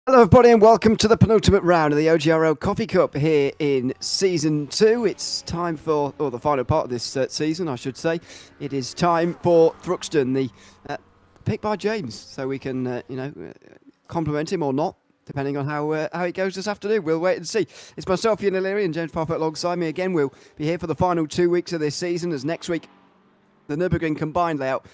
Hello everybody and welcome to the penultimate round of the OGRL Coffee Cup here in Season 2. It's time for, or the final part of this season I should say. It is time for Thruxton, the pick by James, so we can, compliment him or not, depending on how it goes this afternoon. We'll wait and see. It's myself, Ian O'Leary, and James Parfitt alongside me again. We'll be here for the final 2 weeks of this season, as next week the Nürburgring combined layout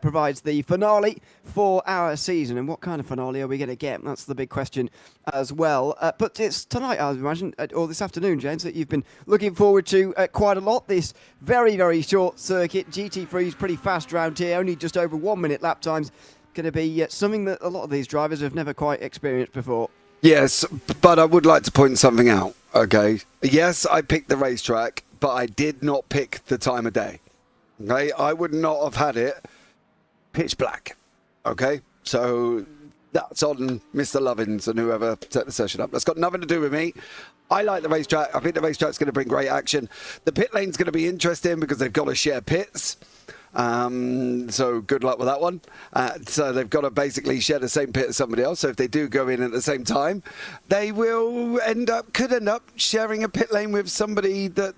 provides the finale for our season. And what kind of finale are we going to get? That's the big question as well. But it's tonight, I imagine, or this afternoon, James, that you've been looking forward to quite a lot. This very, very short circuit. GT3 is pretty fast round here, only just over 1 minute lap times. Going to be something that a lot of these drivers have never quite experienced before. Yes, but I would like to point something out, okay? Yes, I picked the racetrack, but I did not pick the time of day. Okay, I would not have had it pitch black. Okay, so that's on Mr. Lovins and whoever set the session up. That's got nothing to do with me. I like the racetrack. I think the racetrack's going to bring great action. The pit lane's going to be interesting because they've got to share pits. So good luck with that one. So they've got to basically share the same pit as somebody else. So if they do go in at the same time, they will could end up sharing a pit lane with somebody that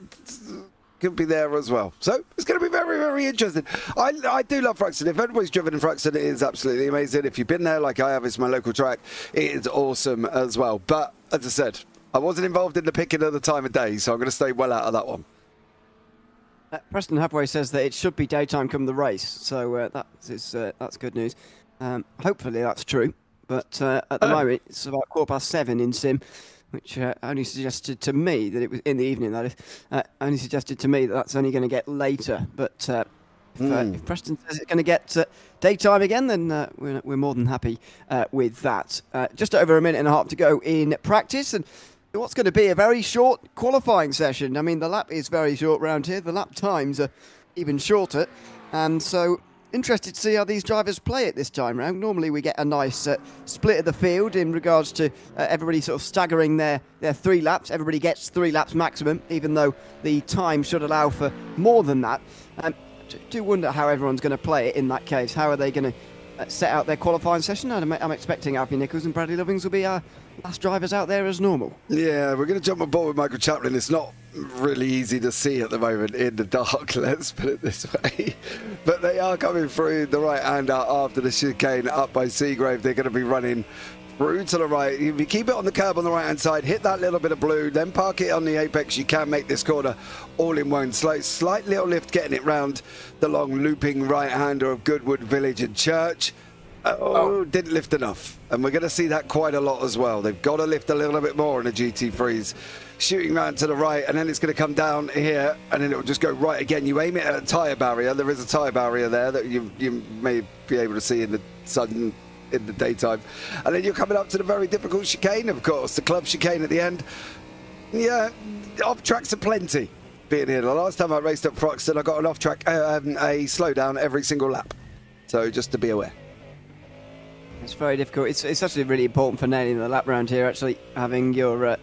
could be there as well. So it's going to be very, very interesting. I do love Thruxton. If anybody's driven in Thruxton, it is absolutely amazing. If you've been there like I have, it's my local track. It is awesome as well. But as I said, I wasn't involved in the picking of the time of day, so I'm going to stay well out of that one. Preston Halfway says that it should be daytime come the race, so that's good news. Hopefully that's true, but at the moment it's about 7:15 in Sim, which only suggested to me that it was in the evening. That is, only suggested to me that that's only going to get later. But if Preston says it's going to get daytime again, then we're more than happy with that. Just over a minute and a half to go in practice, and what's going to be a very short qualifying session. I mean, the lap is very short round here. The lap times are even shorter, and so interested to see how these drivers play it this time round. Normally we get a nice split of the field in regards to everybody sort of staggering their 3 laps. Everybody gets 3 laps maximum, even though the time should allow for more than that. Do wonder how everyone's going to play it in that case. How are they going to set out their qualifying session? I'm expecting Alfie Nichols and Bradley Lovings will be our last drivers out there as normal. Yeah, we're going to jump on board with Michael Chaplin. It's not really easy to see at the moment in the dark, let's put it this way. But they are coming through the right hand out after the chicane up by Seagrave. They're going to be running through to the right. If you keep it on the curb on the right hand side, hit that little bit of blue, then park it on the apex, you can make this corner all in one. Slight little lift getting it round the long looping right hander of Goodwood Village and Church. Didn't lift enough, and we're going to see that quite a lot as well. They've got to lift a little bit more in the GT3s. Shooting round to the right, and then it's going to come down here, and then it will just go right again. You aim it at a tyre barrier. There is a tyre barrier there that you may be able to see in the sun in the daytime, and then you're coming up to the very difficult chicane, of course, the club chicane at the end. Yeah, off tracks are plenty being here. The last time I raced at Thruxton, I got an off track a slowdown every single lap, so just to be aware. It's very difficult. It's actually really important for nailing the lap round here, actually, having your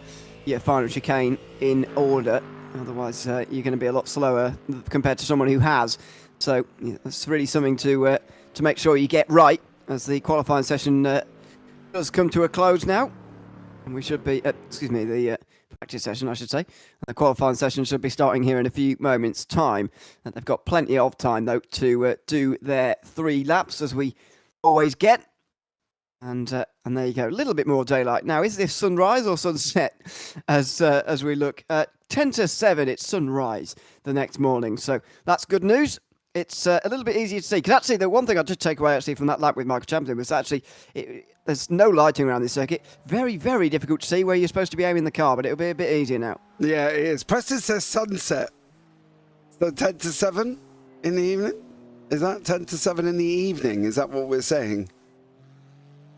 final chicane in order. Otherwise, you're going to be a lot slower compared to someone who has. So it's really something to make sure you get right as the qualifying session does come to a close now. And we should be, the practice session, I should say. The qualifying session should be starting here in a few moments' time. And they've got plenty of time, though, to do their 3 laps, as we always get. And there you go, a little bit more daylight. Now, is this sunrise or sunset as we look? 10 to 7, it's sunrise the next morning. So that's good news. It's a little bit easier to see. Because actually, the one thing I did take away actually from that lap with Michael Champion was actually there's no lighting around this circuit. Very, very difficult to see where you're supposed to be aiming the car, but it'll be a bit easier now. Yeah, it is. Preston says sunset. So 10 to 7 in the evening? Is that 10 to 7 in the evening? Is that what we're saying?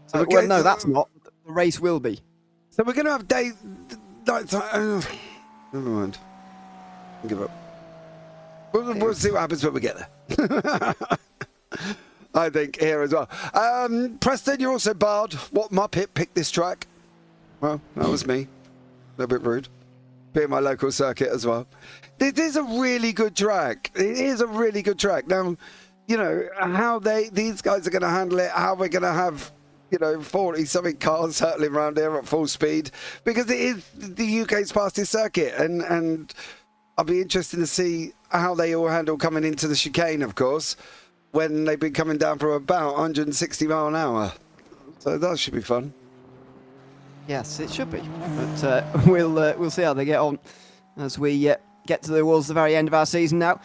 So well, no, that's not. The race will be. So we're going to have night time. Never mind. I'll give up. We'll see what happens when we get there. I think here as well. Preston, you're also barred. What Muppet picked this track? Well, that was me. A little bit rude. Being my local circuit as well. This is a really good track. It is a really good track. Now, you know, how these guys are going to handle it, how we're going to have 40-something cars hurtling around here at full speed, because it is the UK's fastest circuit, and I'll be interested to see how they all handle coming into the chicane, of course, when they've been coming down from about 160 mile an hour. So that should be fun. Yes, it should be. But we'll see how they get on as we get towards the very end of our season now.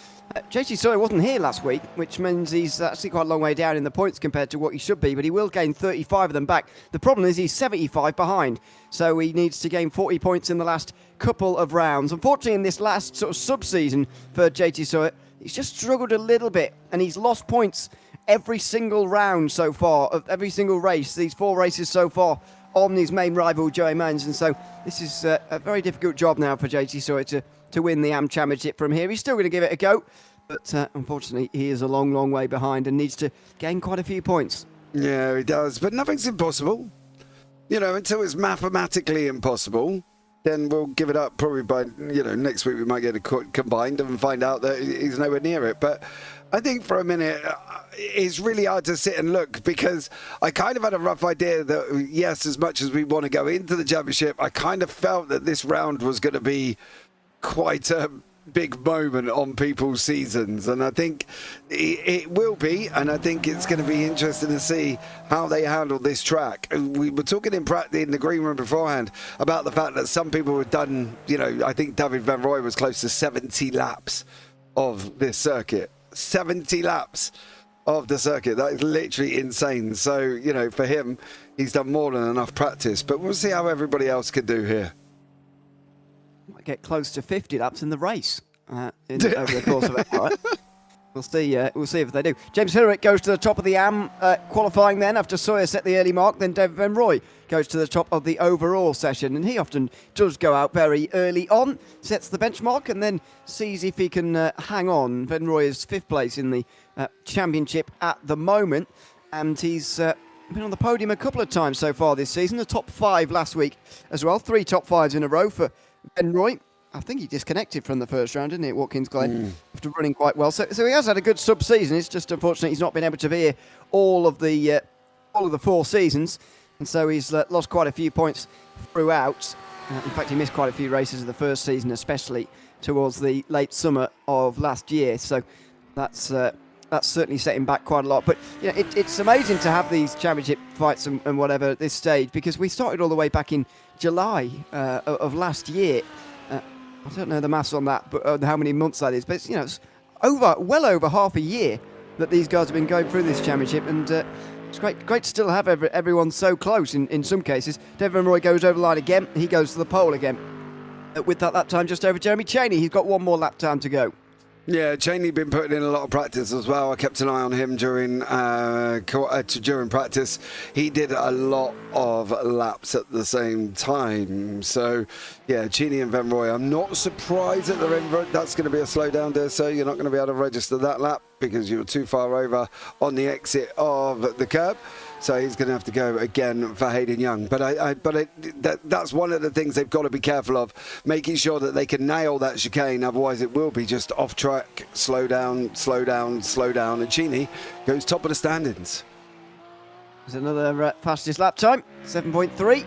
JT Sawyer wasn't here last week, which means he's actually quite a long way down in the points compared to what he should be, but he will gain 35 of them back. The problem is he's 75 behind, so he needs to gain 40 points in the last couple of rounds. Unfortunately, in this last sort of sub-season for JT Sawyer, he's just struggled a little bit, and he's lost points every single round so far, of every single race, these 4 races so far, on his main rival, Joey Mains. And so this is a very difficult job now for JT Sawyer to win the AM Championship from here. He's still going to give it a go, but unfortunately he is a long, long way behind and needs to gain quite a few points. Yeah, he does, but nothing's impossible. Until it's mathematically impossible, then we'll give it up probably by, next week we might get it combined and find out that he's nowhere near it. But I think for a minute, it's really hard to sit and look, because I kind of had a rough idea that, yes, as much as we want to go into the championship, I kind of felt that this round was going to be quite a big moment on people's seasons, and I think it will be, and I think it's going to be interesting to see how they handle this track. We were talking in the green room beforehand about the fact that some people have done, I think David Van Rooij was close to 70 laps of this circuit. 70 laps of the circuit. That is literally insane. So, for him, he's done more than enough practice, but we'll see how everybody else can do here. Might get close to 50 laps in the race over the course of it. Right? We'll see if they do. James Hillerick goes to the top of the AM qualifying then after Sawyer set the early mark. Then David Van Rooij goes to the top of the overall session, and he often does go out very early on, sets the benchmark, and then sees if he can hang on. Van Rooij is 5th place in the championship at the moment, and he's been on the podium a couple of times so far this season. The top 5 last week as well. 3 top 5s in a row for Van Rooij. I think he disconnected from the first round, didn't he, at Watkins Glen, after running quite well. So he has had a good sub-season. It's just unfortunate he's not been able to be here all of the 4 seasons, and so he's lost quite a few points throughout. In fact, he missed quite a few races of the first season, especially towards the late summer of last year. So that's certainly set him back quite a lot. But it's amazing to have these championship fights and whatever at this stage, because we started all the way back in July of last year. I don't know the maths on that, but how many months that is. But it's well over half a year that these guys have been going through this championship, and it's great to still have everyone so close in some cases. David Van Rooij goes over the line again. He goes to the pole again. With that lap time just over Jeremy Cheney. He's got 1 more lap time to go. Yeah, Cheney been putting in a lot of practice as well. I kept an eye on him during practice. He did a lot of laps at the same time. So, yeah, Cheney and Van Rooij, I'm not surprised that that's going to be a slowdown there, so you're not going to be able to register that lap because you were too far over on the exit of the curb. So he's going to have to go again for Hayden Young. But that's one of the things they've got to be careful of, making sure that they can nail that chicane. Otherwise, it will be just off track, slow down, slow down, slow down. And Cheney goes top of the standings. There's another fastest lap time, 7.3.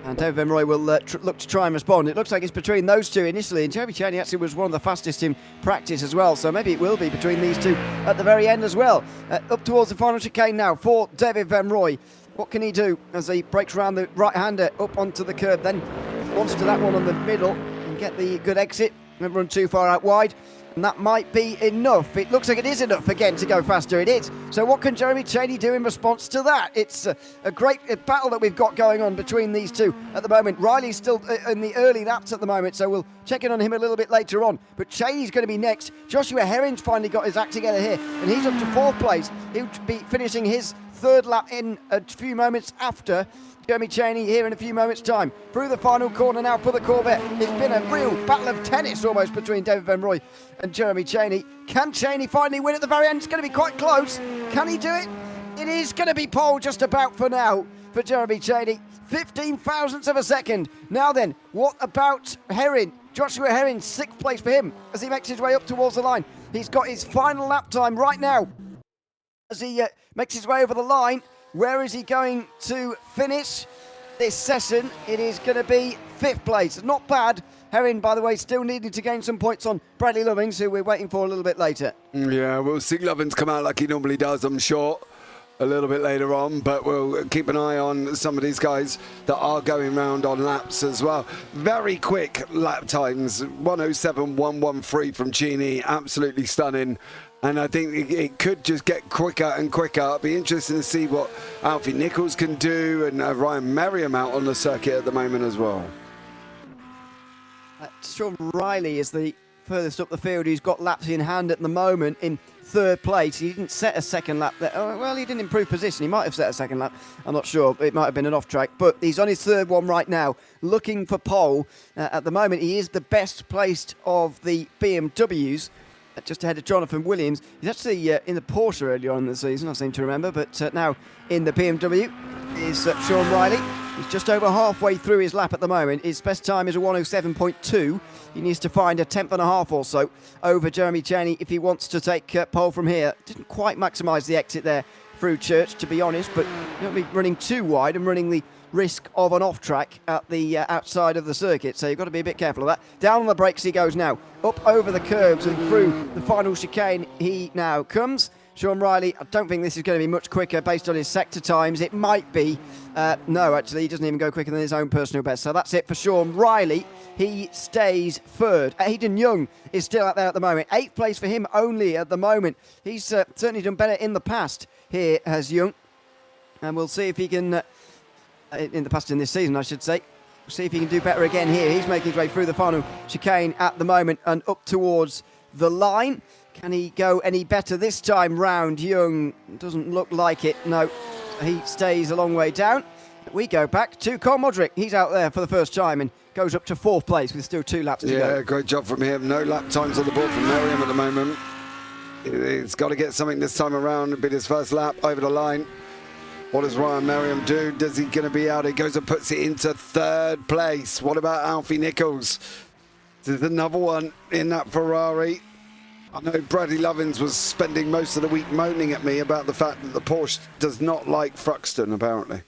And David Van Rooij will look to try and respond. It looks like it's between those two initially, and Jeremy Cheney actually was one of the fastest in practice as well, so maybe it will be between these two at the very end as well. Up towards the final chicane now for David Van Rooij. What can he do as he breaks around the right-hander up onto the curb, then wants to that one on the middle and get the good exit. Never run too far out wide. And that might be enough. It looks like it is enough again to go faster. It is. So what can Jeremy Cheney do in response to that? It's a great battle that we've got going on between these two at the moment. Riley's still in the early laps at the moment, so we'll check in on him a little bit later on. But Cheney's going to be next. Joshua Herring's finally got his act together here, and he's up to 4th place. He'll be finishing his 3rd lap in a few moments after Jeremy Cheney here in a few moments' time. Through the final corner now for the Corvette. It's been a real battle of tennis almost between David Van Rooij and Jeremy Cheney. Can Cheney finally win at the very end? It's going to be quite close. Can he do it? It is going to be pole just about for now for Jeremy Cheney. 15 thousandths of a second. Now then, what about Herring? Joshua Herring, 6th place for him as he makes his way up towards the line. He's got his final lap time right now as he makes his way over the line. Where is he going to finish this session? It is going to be 5th place. Not bad. Herring, by the way, still needing to gain some points on Bradley Lovings, who we're waiting for a little bit later. Yeah, we'll see Lovins come out like he normally does, I'm sure, a little bit later on, but we'll keep an eye on some of these guys that are going round on laps as well. Very quick lap times, 107.113 from Cheney, absolutely stunning. And I think it could just get quicker and quicker. It'll be interesting to see what Alfie Nichols can do, and Ryan Merriam out on the circuit at the moment as well. Sean Riley is the furthest up the field. He's got laps in hand at the moment in 3rd place. He didn't set a second lap there. Oh, well, he didn't improve position. He might have set a second lap. I'm not sure. It might have been an off track, but he's on his 3rd one right now, looking for pole. At the moment, he is the best placed of the BMWs, just ahead of Jonathan Williams. He's actually in the Porsche earlier on in the season, I seem to remember, but now in the BMW is Sean Riley. He's just over halfway through his lap at the moment. His best time is a 107.2. He needs to find a 10th and a half or so over Jeremy Cheney if he wants to take pole from here. Didn't quite maximise the exit there through Church, to be honest, but you don't be running too wide and running the risk of an off track at the outside of the circuit, so you've got to be a bit careful of that. Down on the brakes he goes now, up over the curbs and through the final chicane he now comes. Sean Riley, I don't think this is going to be much quicker based on his sector times. It might be. No, actually, he doesn't even go quicker than his own personal best. So that's it for Sean Riley. He stays 3rd. Aidan Young is still out there at the moment. 8th place for him only at the moment. He's certainly done better in the past here as Young. And we'll see if he can, in the past in this season, I should say. We'll see if he can do better again here. He's making his way through the final chicane at the moment and up towards the line. Can he go any better this time round? Young doesn't look like it. No, he stays a long way down. We go back to Cole Modric. He's out there for the first time and goes up to 4th place with still 2 laps to go. Yeah, great job from him. No lap times on the board from Merriam at the moment. He's got to get something this time around. It'll be his first lap over the line. What does Ryan Merriam do? Does he going to be out? He goes and puts it into 3rd place. What about Alfie Nichols? There's another one in that Ferrari. I know Bradley Lovins was spending most of the week moaning at me about the fact that the Porsche does not like Thruxton, apparently.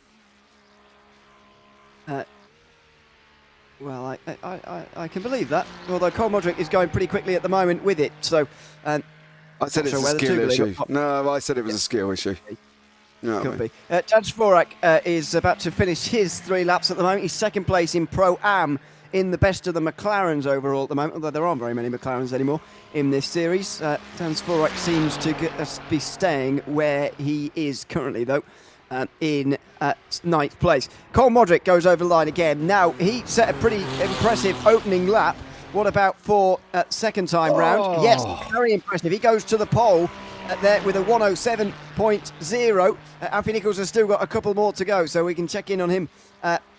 Well, I can believe that. Although Cole Modric is going pretty quickly at the moment with it, so... I said it's a skill issue. No, I said it was a skill issue. No, could be. Jan Dvorak is about to finish his 3 laps at the moment. He's 2nd place in Pro-Am in the best of the McLarens overall at the moment, although there aren't very many McLarens anymore in this series. Dan Dvorak seems to be staying where he is currently, though, in 9th place. Cole Modric goes over the line again. Now, he set a pretty impressive opening lap. What about for 2nd time round? Yes, very impressive. He goes to the pole there with a 107.0. Alfie Nichols has still got a couple more to go, so we can check in on him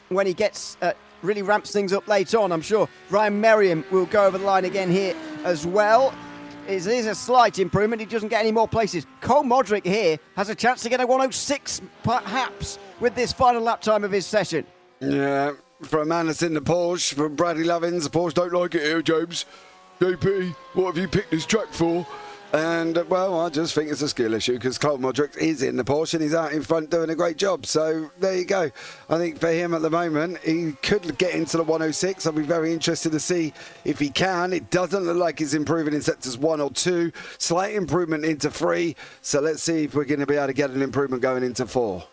when he gets... really ramps things up later on, I'm sure. Ryan Merriam will go over the line again here as well. It is a slight improvement. He doesn't get any more places. Cole Modric here has a chance to get a 106 perhaps with this final lap time of his session. Yeah, for a man that's in the Porsche, from Bradley Lovins, the Porsche don't like it here, James. JP, what have you picked this track for? And, well, I just think it's a skill issue because Cole Modric is in the Porsche and he's out in front doing a great job. So, there you go. I think for him at the moment, he could get into the 106. I'll be very interested to see if he can. It doesn't look like he's improving in sectors 1 or 2. Slight improvement into 3. So, let's see if we're going to be able to get an improvement going into 4.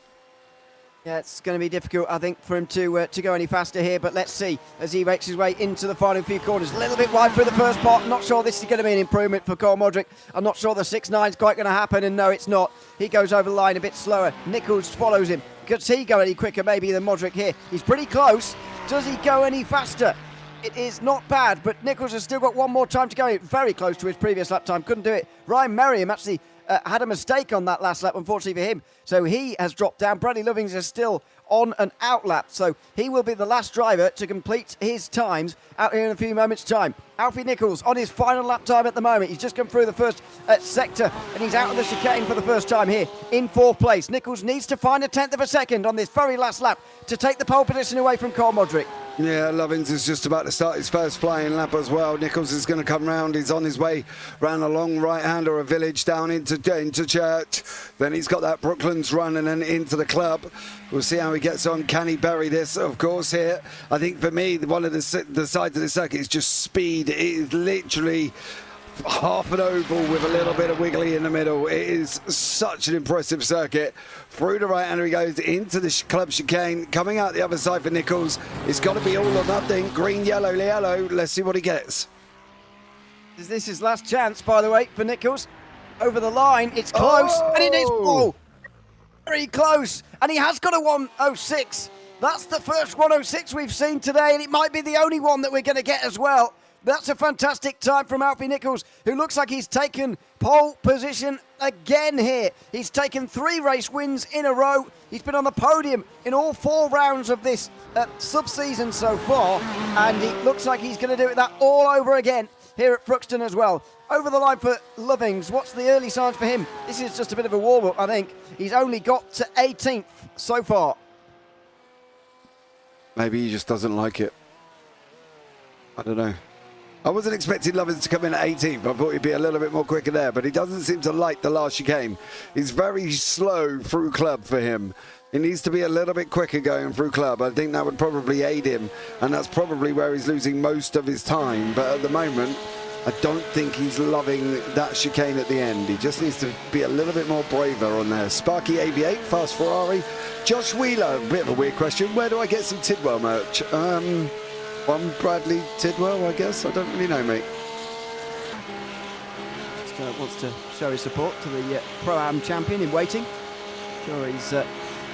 Yeah, it's going to be difficult, I think, for him to go any faster here. But let's see as he makes his way into the final few corners. A little bit wide through the first part. Not sure this is going to be an improvement for Cole Modric. I'm not sure the 6.9 is quite going to happen. And no, it's not. He goes over the line a bit slower. Nichols follows him. Does he go any quicker maybe than Modric here? He's pretty close. Does he go any faster? It is not bad, but Nichols has still got one more time to go. Very close to his previous lap time. Couldn't do it. Ryan Merriam actually had a mistake on that last lap, unfortunately for him. So he has dropped down. Bradley Lovings is still on an out lap. So he will be the last driver to complete his times out here in a few moments' time. Alfie Nichols on his final lap time at the moment. He's just come through the first sector and he's out of the chicane for the first time here in 4th place. Nichols needs to find a 10th of a second on this very last lap to take the pole position away from Cole Modric. Yeah, Lovins is just about to start his first flying lap as well. Nichols is going to come round. He's on his way round a long right-hand or a village down into Church. Then he's got that Brooklands run and then into the club. We'll see how he gets on. Can he bury this? Of course, here. I think for me, one of the sides of the circuit is just speed. It is literally half an oval with a little bit of wiggly in the middle. It is such an impressive circuit. Through the right-hander he goes into the club chicane. Coming out the other side for Nichols. It's got to be all or nothing. Green, yellow, yellow. Let's see what he gets. Is this his last chance, by the way, for Nichols? Over the line, it's close, and it is ball. Very close, and he has got a 1:06. That's the first 1:06 we've seen today, and it might be the only one that we're going to get as well. That's a fantastic time from Alfie Nichols, who looks like he's taken pole position again here. He's taken 3 race wins in a row. He's been on the podium in all 4 rounds of this sub-season so far, and it looks like he's going to do that all over again here at Thruxton as well. Over the line for Lovings. What's the early signs for him? This is just a bit of a warm-up, I think. He's only got to 18th so far. Maybe he just doesn't like it. I don't know. I wasn't expecting Lovins to come in at 18th. I thought he'd be a little bit more quicker there, but he doesn't seem to like the last chicane. He's very slow through club for him. He needs to be a little bit quicker going through club. I think that would probably aid him, and that's probably where he's losing most of his time. But at the moment, I don't think he's loving that chicane at the end. He just needs to be a little bit more braver on there. Sparky AV8, Fast Ferrari. Josh Wheeler, a bit of a weird question. Where do I get some Tidwell merch? One Bradley Tidwell, I guess. I don't really know, mate. Just wants to show his support to the Pro-Am champion in waiting. Sure, he's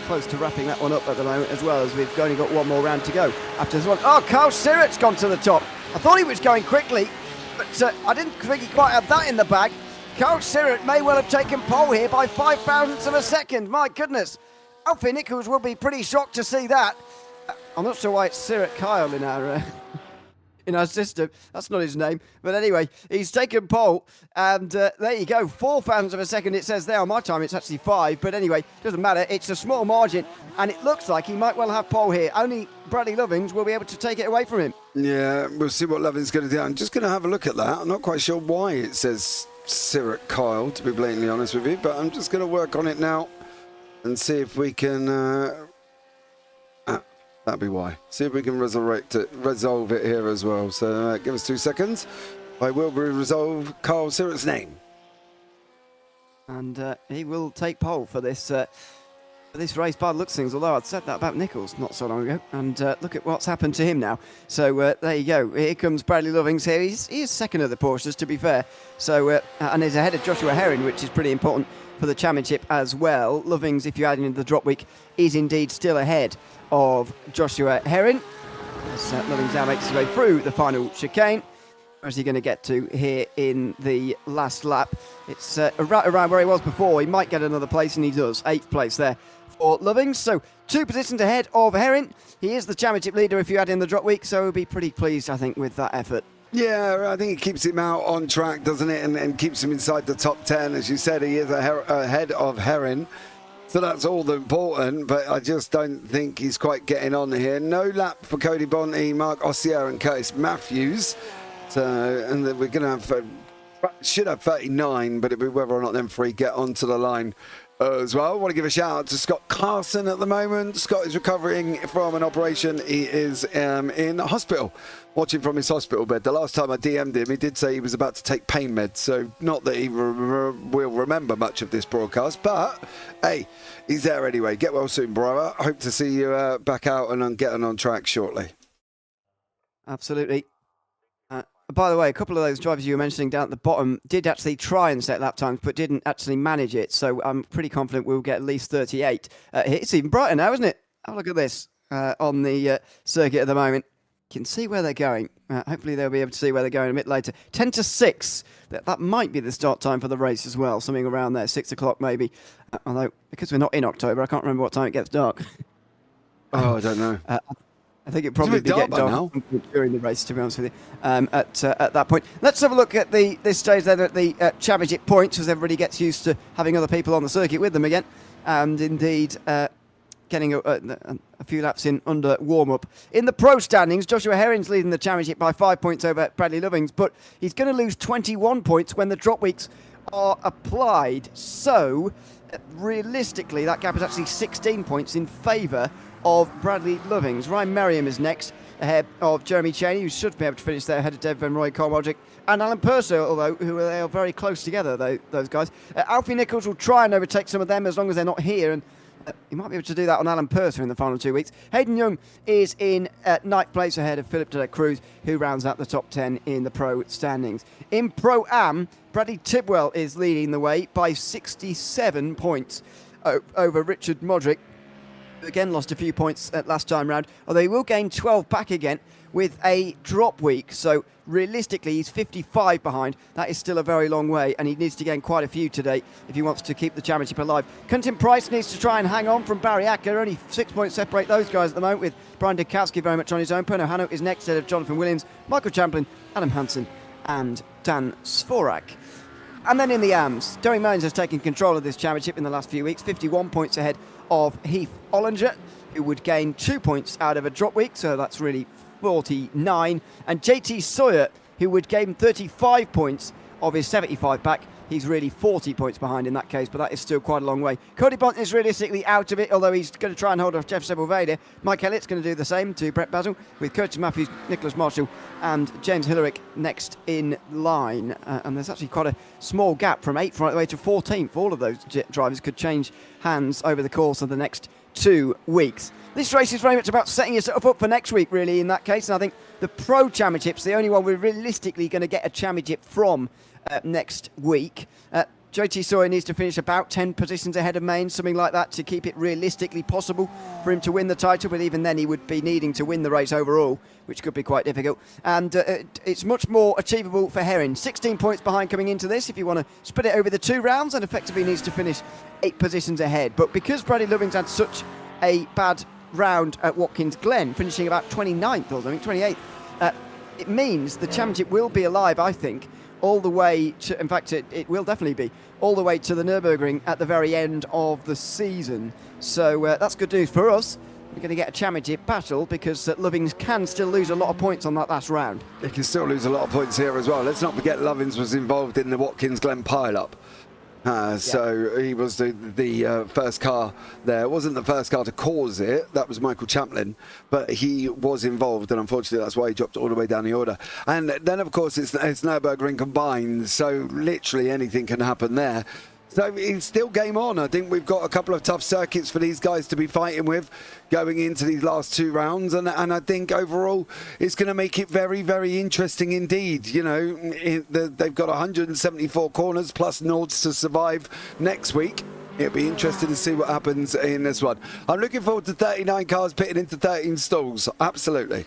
close to wrapping that one up at the moment, as well, as we've only got one more round to go after this one. Oh, Carl Sirrett's gone to the top. I thought he was going quickly, but I didn't think he quite had that in the bag. Carl Sirrett may well have taken pole here by 5 thousandths of a second. My goodness. Alfie Nichols will be pretty shocked to see that. I'm not sure why it's Sirrett Kyle in our system. That's not his name. But anyway, he's taken pole, and there you go. 4 thousandths of a second, it says there. On my time, it's actually 5. But anyway, doesn't matter. It's a small margin, and it looks like he might well have pole here. Only Bradley Lovings will be able to take it away from him. Yeah, we'll see what Lovings going to do. I'm just going to have a look at that. I'm not quite sure why it says Sirrett Kyle, to be blatantly honest with you. But I'm just going to work on it now and see if we can... that'd be why. See if we can resolve it here as well. So give us 2 seconds. I will resolve Carl Sirrett's name. And he will take pole for this race by the looks of things, although I'd said that about Nichols not so long ago. And look at what's happened to him now. So there you go. Here comes Bradley Lovings here. He is second of the Porsches, to be fair. So and he's ahead of Joshua Herring, which is pretty important for the championship as well. Lovings, if you add in the drop week, is indeed still ahead of Joshua Herring. As Lovings now makes his way through the final chicane. Where's he going to get to here in the last lap? It's right around where he was before. He might get another place, and he does. 8th place there for Lovings. So 2 positions ahead of Herring. He is the championship leader if you add in the drop week, so he'll be pretty pleased, I think, with that effort. Yeah, I think it keeps him out on track, doesn't it? And keeps him inside the top 10. As you said, he is ahead of Herring. So that's all important, but I just don't think he's quite getting on here. No lap for Cody Bonte, Mark Ossier and Curtis Matthews. So, and then we're going to have, should have 39, but it'll be whether or not them 3 get onto the line as well. I want to give a shout out to Scott Carson at the moment. Scott is recovering from an operation. He is in hospital, watching from his hospital bed. The last time I DM'd him, he did say he was about to take pain meds, so not that he will remember much of this broadcast, but hey, he's there anyway. Get well soon, brother. Hope to see you back out and getting on track shortly. Absolutely. By the way, a couple of those drivers you were mentioning down at the bottom did actually try and set lap times, but didn't actually manage it. So I'm pretty confident we'll get at least 38. It's even brighter now, isn't it? Have a look at this on the circuit at the moment. You can see where they're going. Hopefully they'll be able to see where they're going a bit later. 10 to 6. That might be the start time for the race as well. Something around there, 6 o'clock maybe. Although, because we're not in October, I can't remember what time it gets dark. Oh, I don't know. I think it probably be getting dark during the race, to be honest with you, at that point. Let's have a look at this stage then at the championship points, as everybody gets used to having other people on the circuit with them again. And indeed, getting a few laps in under warm-up. In the pro standings, Joshua Herring's leading the championship by 5 points over Bradley Lovings, but he's going to lose 21 points when the drop weeks are applied. So, realistically, that gap is actually 16 points in favour of Bradley Lovings. Ryan Merriam is next, ahead of Jeremy Cheney, who should be able to finish there ahead of Dave Van Roy, Carl Modric, and Alan Purser, although they are very close together, those guys. Alfie Nichols will try and overtake some of them as long as they're not here, and he might be able to do that on Alan Purser in the final 2 weeks. Hayden Young is in ninth place ahead of Philip de la Cruz, who rounds out the top 10 in the pro standings. In Pro-Am, Bradley Tidwell is leading the way by 67 points over Richard Modric, who again lost a few points last time round, although he will gain 12 back again with a drop week. So realistically, he's 55 behind. That is still a very long way, and he needs to gain quite a few today if he wants to keep the championship alive. Quentin Price needs to try and hang on from Barry Acker. Only 6 points separate those guys at the moment, with Brian Dukowski very much on his own. Perno Hanno is next ahead of Jonathan Williams, Michael Champlin, Adam Hansen, and Dan Svorak. And then in the AMs, Derek Mullins has taken control of this championship in the last few weeks, 51 points ahead of Heath Ollinger, who would gain 2 points out of a drop week, so that's really 49. And JT Sawyer, who would gain 35 points of his 75 back. He's really 40 points behind in that case, but that is still quite a long way. Cody Bont is realistically out of it, although he's going to try and hold off Jeff Sepulveda. Mike Elliott's going to do the same to Brett Basil, with Curtis Matthews, Nicholas Marshall, and James Hillerick next in line. And there's actually quite a small gap from 8th right away to 14th. All of those drivers could change hands over the course of the next 2 weeks. This race is very much about setting yourself up for next week, really, in that case. And I think the Pro Championship's the only one we're realistically going to get a championship from next week. JT Sawyer needs to finish about 10 positions ahead of Main, something like that, to keep it realistically possible for him to win the title. But even then, he would be needing to win the race overall, which could be quite difficult. And it's much more achievable for Herring. 16 points behind coming into this if you want to split it over the 2 rounds, and effectively needs to finish 8 positions ahead. But because Bradley Lovings had such a bad round at Watkins Glen, finishing about 29th or something, 28th, it means the championship will be alive, I think, all the way to, in fact, it will definitely be, all the way to the Nürburgring at the very end of the season. So that's good news for us. We're going to get a championship battle because Lovings can still lose a lot of points on that last round. He can still lose a lot of points here as well. Let's not forget Lovings was involved in the Watkins Glen pile-up. So he was the first car there. It wasn't the first car to cause it. That was Michael Champlin, but he was involved, and unfortunately that's why he dropped all the way down the order. And then, of course, it's Nürburgring combined, so literally anything can happen there. So it's still game on. I think we've got a couple of tough circuits for these guys to be fighting with going into these last 2 rounds. And I think overall it's going to make it very, very interesting indeed. You know, they've got 174 corners plus Nords to survive next week. It'll be interesting to see what happens in this one. I'm looking forward to 39 cars pitting into 13 stalls. Absolutely.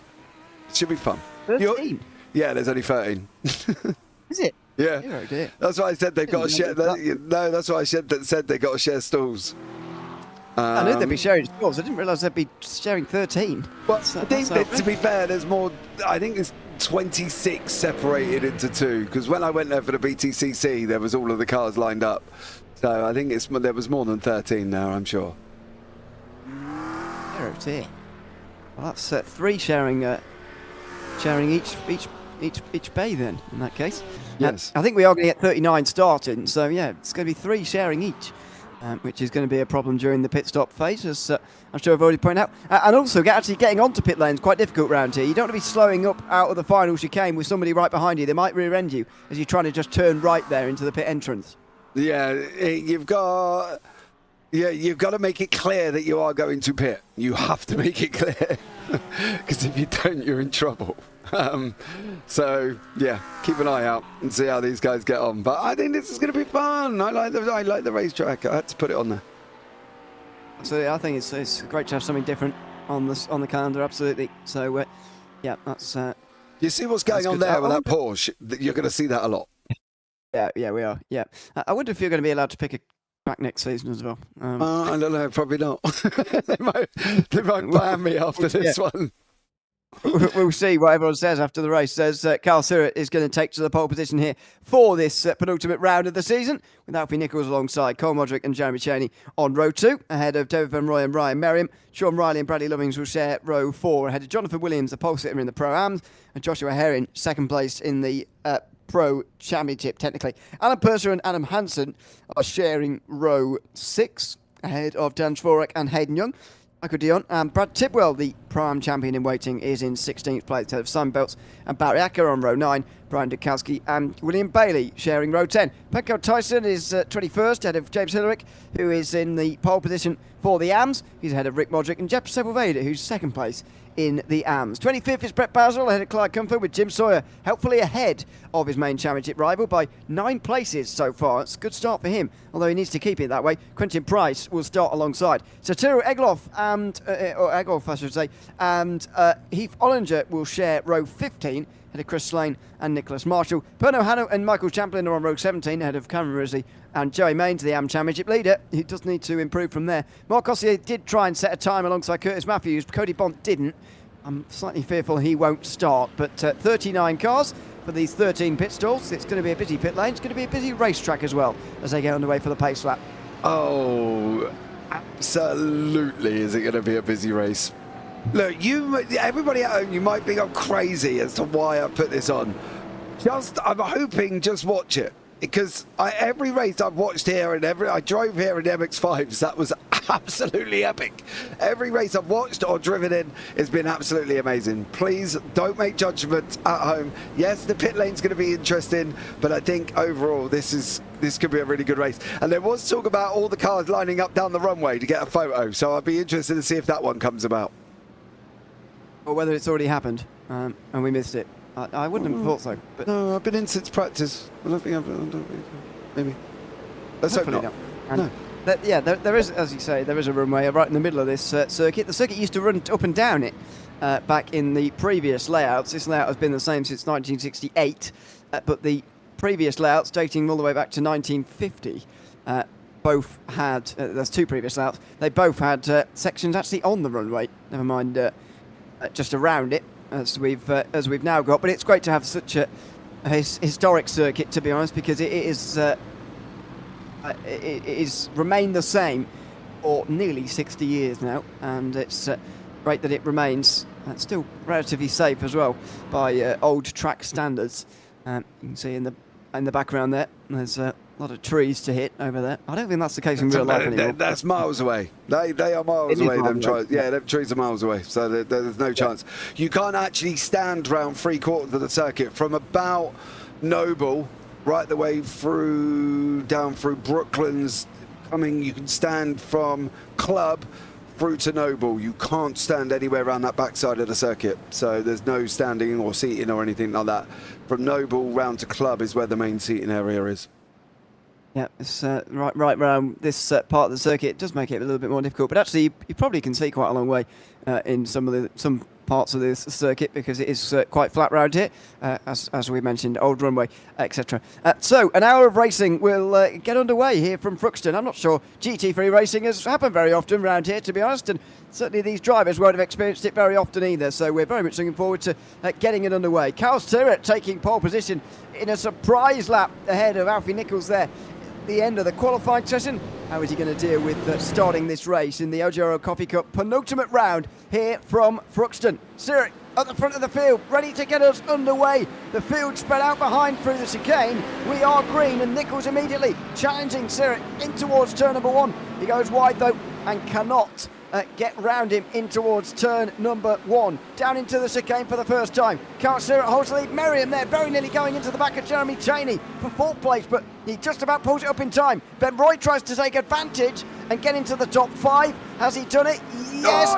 It should be fun. 13? Yeah, there's only 13. Is it? Yeah, oh dear. That's why I said they've got to share. No, that's why I said they've got to share stalls. I knew they'd be sharing stalls. I didn't realise they'd be sharing 13. Well, I think that, to be fair, there's more. I think it's 26 separated into 2. Because when I went there for the BTCC, there was all of the cars lined up. So I think there was more than 13 now. I'm sure. Oh dear. Well, that's 3 sharing each bay then, in that case. Yes. I think we are going to get 39 starting, so yeah, it's going to be 3 sharing each, which is going to be a problem during the pit stop phase, as I'm sure I've already pointed out. And also, actually getting onto pit lane is quite difficult round here. You don't want to be slowing up out of the final chicane with somebody right behind you. They might rear-end you as you're trying to just turn right there into the pit entrance. Yeah, you've got to make it clear that you are going to pit. You have to make it clear, because if you don't, you're in trouble. So yeah, keep an eye out and see how these guys get on. But I think this is going to be fun. I like the racetrack. I had to put it on there. Absolutely, I think it's great to have something different on the calendar. Absolutely. So yeah, that's. You see what's going on there with that Porsche? You're going to see that a lot. Yeah, we are. Yeah, I wonder if you're going to be allowed to pick a back next season as well. I don't know. Probably not. they might ban me after this one. We'll see what everyone says after the race. Says Carl Surratt is going to take to the pole position here for this penultimate round of the season, with Alfie Nichols alongside Cole Modric and Jeremy Cheney on row 2, ahead of David Van Roy and Ryan Merriam. Sean Riley and Bradley Lovings will share row 4, ahead of Jonathan Williams, the pole sitter in the Pro-Ams, and Joshua Herring, second place in the Pro Championship, technically. Alan Purser and Adam Hansen are sharing row 6, ahead of Dan Svorek and Hayden Young. Michael Dion and Brad Tidwell, the Pro-Am champion in waiting, is in 16th place, ahead of Simon Belts and Barry Acker on row 9. Brian Dukowski and William Bailey sharing row 10. Petco Tyson is 21st, ahead of James Hillerick, who is in the pole position for the AMS. He's ahead of Rick Modric and Jeff Sepulveda, who's second place in the AMS. 25th is Brett Basil, ahead of Clyde Comfort, with Jim Sawyer helpfully ahead of his main championship rival by 9 places so far. It's a good start for him, although he needs to keep it that way. Quentin Price will start alongside Satoru Egloff or Egloff, I should say, and Heath Ollinger will share row 15, ahead of Chris Slane and Nicholas Marshall. Perno Hanno and Michael Champlin are on row 17, ahead of Cameron Rizzi and Joey Maines, the AM Championship leader. He does need to improve from there. Mark Cossier did try and set a time alongside Curtis Matthews. Cody Bont didn't. I'm slightly fearful he won't start, but 39 cars for these 13 pit stalls. It's going to be a busy pit lane. It's going to be a busy racetrack as well as they get underway for the pace lap. Oh, absolutely is it going to be a busy race. Look, everybody at home, you might think I'm crazy as to why I put this on. I'm hoping just watch it. Because every race I've watched here and I drove here in MX-5s, that was absolutely epic. Every race I've watched or driven in has been absolutely amazing. Please don't make judgments at home. Yes, the pit lane's going to be interesting, but I think overall this could be a really good race. And there was talk about all the cars lining up down the runway to get a photo, so I'd be interested to see if that one comes about. Or whether it's already happened and we missed it. I wouldn't have thought so. But no, I've been in since practice. I don't think maybe. Let's hope not. No. There is, as you say, there is a runway right in the middle of this circuit. The circuit used to run up and down it back in the previous layouts. This layout has been the same since 1968, but the previous layouts, dating all the way back to 1950, both had, there's 2 previous layouts, they both had sections actually on the runway, never mind just around it, as we've now got. But it's great to have such a historic circuit, to be honest, because it is remained the same for nearly 60 years now, and it's great that it remains still relatively safe as well by old track standards. You can see in the background there's a lot of trees to hit over there. I don't think that's the case in real life anymore. That's miles away. They are miles away. Them trees are miles away, so there's no chance. You can't actually stand round 3/4 of the circuit from about Noble right the way down through Brooklands. You can stand from Club through to Noble. You can't stand anywhere around that backside of the circuit, so there's no standing or seating or anything like that. From Noble round to Club is where the main seating area is. Yeah, it's right around this part of the circuit. It does make it a little bit more difficult, but actually you probably can see quite a long way in some parts of this circuit, because it is quite flat round here, as we mentioned, old runway, etc. So an hour of racing will get underway here from Thruxton. I'm not sure GT3 racing has happened very often around here, to be honest, and certainly these drivers won't have experienced it very often either, so we're very much looking forward to getting it underway. Carl Surratt taking pole position in a surprise lap ahead of Alfie Nichols there. The end of the qualifying session. How is he going to deal with starting this race in the OGRL Coffee Cup penultimate round here from Thruxton? Surratt at the front of the field, ready to get us underway. The field spread out behind through the chicane. We are green, and Nichols immediately challenging Surratt in towards turn number 1. He goes wide though and cannot get round him in towards turn number 1. Down into the chicane for the first time. Carl Surratt holds the lead. Merriam there, very nearly going into the back of Jeremy Cheney for 4th place, but he just about pulls it up in time. Ben Roy tries to take advantage and get into the top 5. Has he done it? Yes,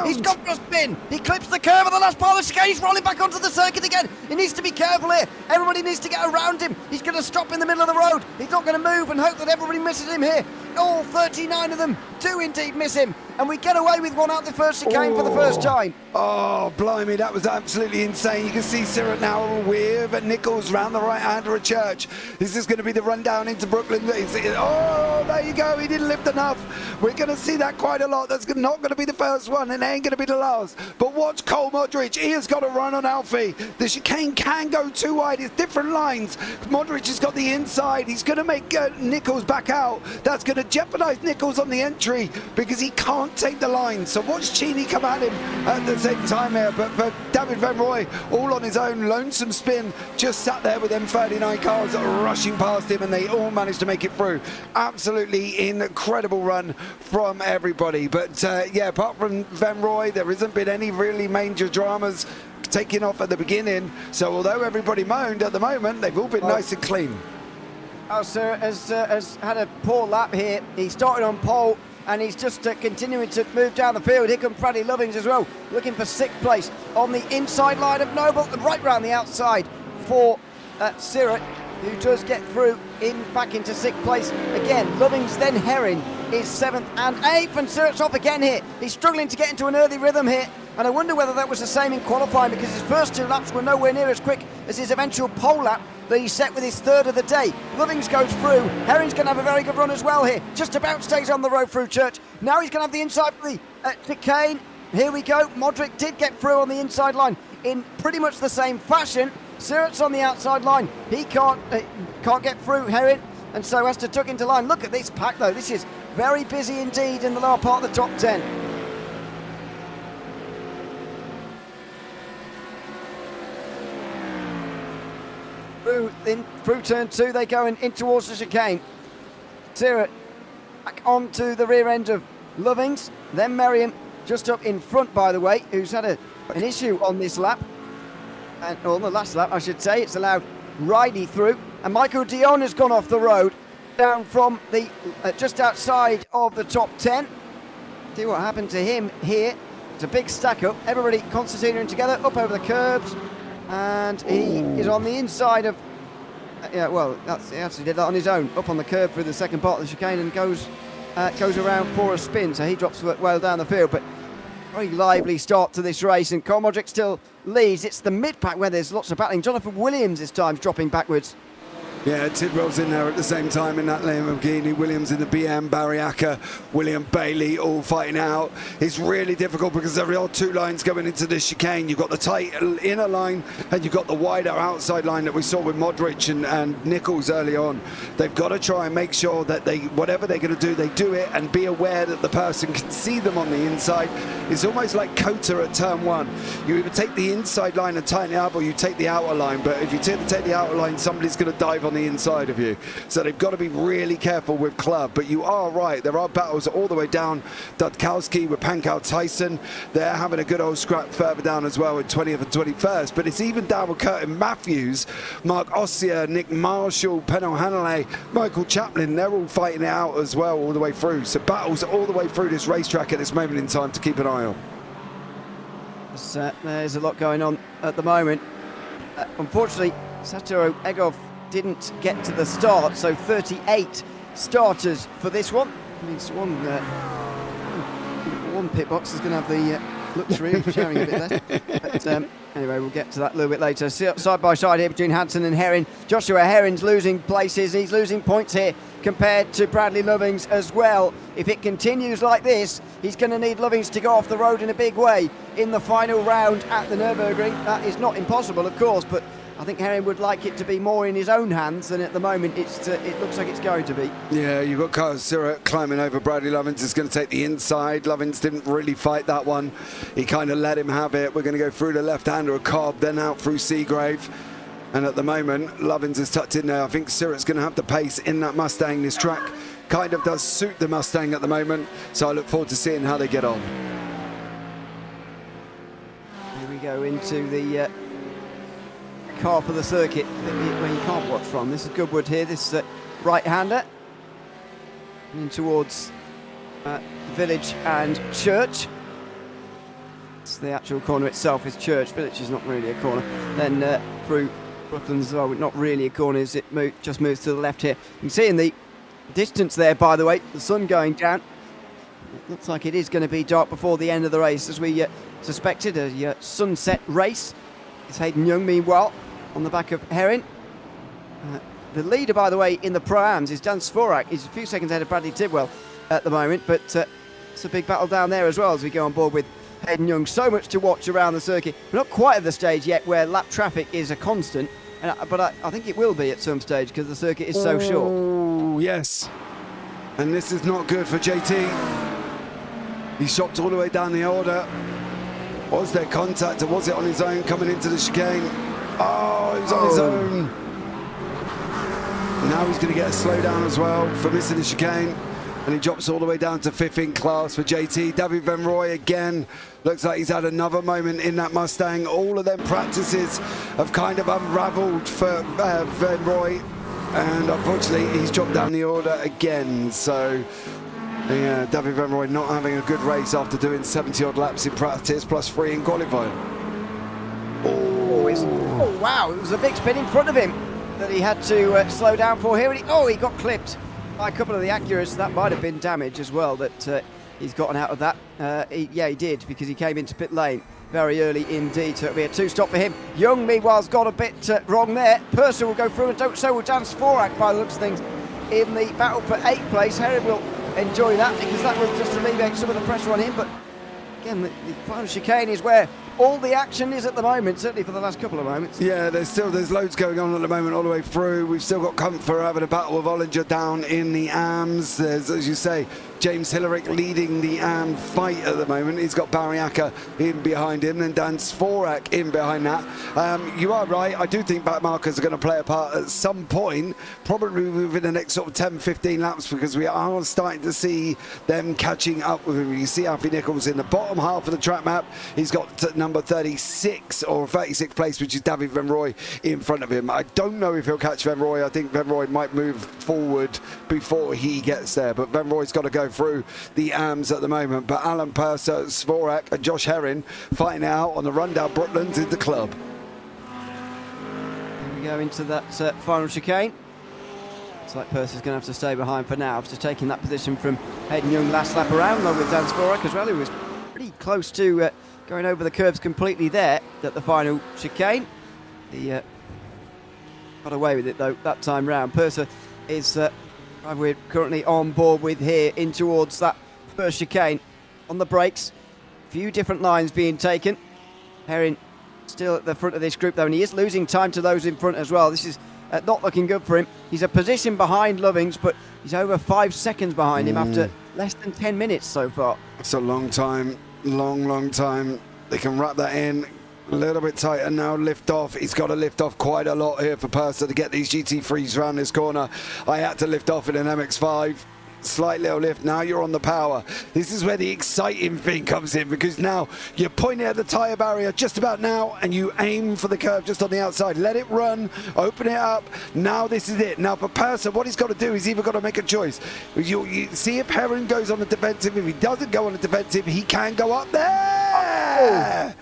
he's gone for a spin. He clips the curve at the last part of the chicane. He's rolling back onto the circuit again. He needs to be careful here. Everybody needs to get around him. He's going to stop in the middle of the road. He's not going to move and hope that everybody misses him here. all 39 of them do indeed miss him, and we get away with one out the first chicane for the first time. Oh, blimey, that was absolutely insane. You can see Sirrett now with Nichols round the right-hander of Church. This is going to be the run down into Brooklyn. Oh, there you go. He didn't lift enough. We're going to see that quite a lot. That's not going to be the first one, and it ain't going to be the last. But watch Cole Modric. He has got a run on Alfie. The chicane can go too wide. It's different lines. Modric has got the inside. He's going to make Nichols back out. That's going to jeopardise Nichols on the entry because he can't take the line. So watch Cheney come at him at the same time here. But for David Van Rooij, all on his own, lonesome spin, just sat there with them 39 cars that are rushing past him, and they all managed to make it through. Absolutely incredible run from everybody. But yeah, apart from Van Rooij, there hasn't been any really major dramas taking off at the beginning. So although everybody moaned at the moment, they've all been nice and clean. Oh, sir, has had a poor lap here. He started on pole, and he's just continuing to move down the field. Here comes Bradley Lovings as well, looking for sixth place on the inside line of Noble, and right round the outside for Sirrett, who does get through back into sixth place again. Lovings, then Herring is seventh and eighth, and Sirrett's off again here. He's struggling to get into an early rhythm here, and I wonder whether that was the same in qualifying, because his first two laps were nowhere near as quick as his eventual pole lap that he set with his third of the day. Lovings goes through. Herring's going to have a very good run as well here. Just about stays on the road through Church. Now he's going to have the inside for the chicane. Here we go. Modric did get through on the inside line in pretty much the same fashion. Sirrett's on the outside line. He can't get through Herring, and so has to tuck into line. Look at this pack though. This is very busy indeed in the lower part of the top 10. Through turn two, they go in towards the chicane. Sirrett back onto the rear end of Lovings, then Merriam just up in front, by the way, who's had an issue on this lap, and on the last lap, I should say. It's allowed Riley through, and Michael Dion has gone off the road, down from the just outside of the top 10. See what happened to him here. It's a big stack up. Everybody concertinaing together up over the curbs. And he is on the inside of, yeah, well, he actually did that on his own, up on the curb through the second part of the chicane, and goes around for a spin, so he drops well down the field. But very lively start to this race, and Cole Modric still leads. It's the mid-pack where there's lots of battling. Jonathan Williams this time dropping backwards. Yeah, Tidwell's in there at the same time in that Lamborghini. Williams in the BM, Barry Acker, William Bailey all fighting out. It's really difficult because there are two lines going into this chicane. You've got the tight inner line and you've got the wider outside line that we saw with Modric and Nichols early on. They've got to try and make sure that whatever they're going to do, they do it, and be aware that the person can see them on the inside. It's almost like Kota at turn one. You either take the inside line and tighten it up, or you take the outer line. But if you take the outer line, somebody's going to dive on the inside of you. So they've got to be really careful with Club. But you are right, there are battles all the way down. Dudkowski with Pankow Tyson, they're having a good old scrap further down as well in 20th and 21st. But it's even down with Curtin Matthews, Mark Ossier, Nick Marshall, Penel Hanley, Michael Chaplin. They're all fighting it out as well all the way through. So battles all the way through this racetrack at this moment in time to keep an eye on. There's a lot going on at the moment. Unfortunately, Satoru Egov didn't get to the start, so 38 starters for this one. Means one pit box is going to have the luxury of sharing a bit less. But anyway, we'll get to that a little bit later. Side by side here between Hansen and Herring. Joshua Herring's losing places. He's losing points here compared to Bradley Lovings as well. If it continues like this, he's going to need Lovings to go off the road in a big way in the final round at the Nürburgring. That is not impossible, of course, but I think Herring would like it to be more in his own hands, and at the moment it looks like it's going to be. Yeah, you've got Kyle Sirrett climbing over Bradley Lovings. Is going to take the inside. Lovings didn't really fight that one. He kind of let him have it. We're going to go through the left-hander of Cobb, then out through Seagrave. And at the moment, Lovings is tucked in there. I think Sirrett's going to have the pace in that Mustang. This track kind of does suit the Mustang at the moment, so I look forward to seeing how they get on. Here we go into the car for the circuit where you can't watch from. This is Goodwood here, this right-hander, in towards Village and Church. It's the actual corner itself is Church. Village is not really a corner. Then through Brooklands as well, not really a corner, as it just moves to the left here. You can see in the distance there, by the way. The sun going down. It looks like it is going to be dark before the end of the race, as we suspected. A sunset race. It's Hayden Young, meanwhile, on the back of Herrin. The leader, by the way, in the Pro-Ams is Dan Svorak. He's a few seconds ahead of Bradley Tidwell at the moment, but it's a big battle down there as well as we go on board with Hayden Young. So much to watch around the circuit. We're not quite at the stage yet where lap traffic is a constant, but I think it will be at some stage because the circuit is so short. Oh, yes. And this is not good for JT. He shopped all the way down the order. Was there contact or was it on his own coming into the chicane? Oh, he was on his own. Now he's going to get a slowdown as well for missing the chicane. And he drops all the way down to 5th in class for JT. David Van Roy again. Looks like he's had another moment in that Mustang. All of them practices have kind of unravelled for Van Roy. And unfortunately, he's dropped down the order again. So, yeah, David Van Roy not having a good race after doing 70-odd laps in practice, plus 3 in qualifying. Oh, wow, it was a big spin in front of him that he had to slow down for here. And he got clipped by a couple of the Acuras. That might have been damage as well that he's gotten out of that. He did, because he came into pit lane very early indeed, so it'll be a 2-stop for him. Young, meanwhile's got a bit wrong there. Purser will go through, and so will Dan Svorak by the looks of things in the battle for 8th place. Herrin will enjoy that because that will just alleviate some of the pressure on him, but again, the final chicane is where all the action is at the moment, certainly for the last couple of moments. Yeah, there's loads going on at the moment all the way through. We've still got Comfort having a battle with Ollinger down in the AMS. There's, as you say, James Hillerick leading the AM fight at the moment. He's got Barry Acker in behind him and Dan Svorak in behind that. You are right. I do think back markers are going to play a part at some point, probably within the next sort of 10-15 laps, because we are starting to see them catching up with him. You see Alfie Nichols in the bottom half of the track map. He's got number 36 or 36th place, which is David Van Roy in front of him. I don't know if he'll catch Van Roy. I think Van Roy might move forward before he gets there, but Van Roy's got to go through the AMS at the moment. But Alan Purser, Svorak and Josh Herrin fighting out on the rundown Brooklands in the club. Here we go into that final chicane. Looks like Purser's going to have to stay behind for now after taking that position from Hayden Young last lap around, along with Dan Svorak as well, who was pretty close to going over the curbs completely there at the final chicane. He got away with it though that time round. Purser is we're currently on board with here in towards that first chicane on the brakes. A few different lines being taken. Herrin still at the front of this group though, and he is losing time to those in front as well. This is not looking good for him. He's a position behind Lovings, but he's over 5 seconds behind him after less than 10 minutes so far. It's a long time, long time. They can wrap that in a little bit tighter now. Lift off. He's got to lift off quite a lot here for Purser to get these GT3s around this corner. I had to lift off in an MX-5. Slight little lift. Now you're on the power. This is where the exciting thing comes in, because now you're pointing at the tyre barrier just about now and you aim for the curve just on the outside. Let it run, open it up. Now this is it. Now for Purser, what he's got to do is either got to make a choice. You see if Herrin goes on the defensive. If he doesn't go on the defensive, he can go up there.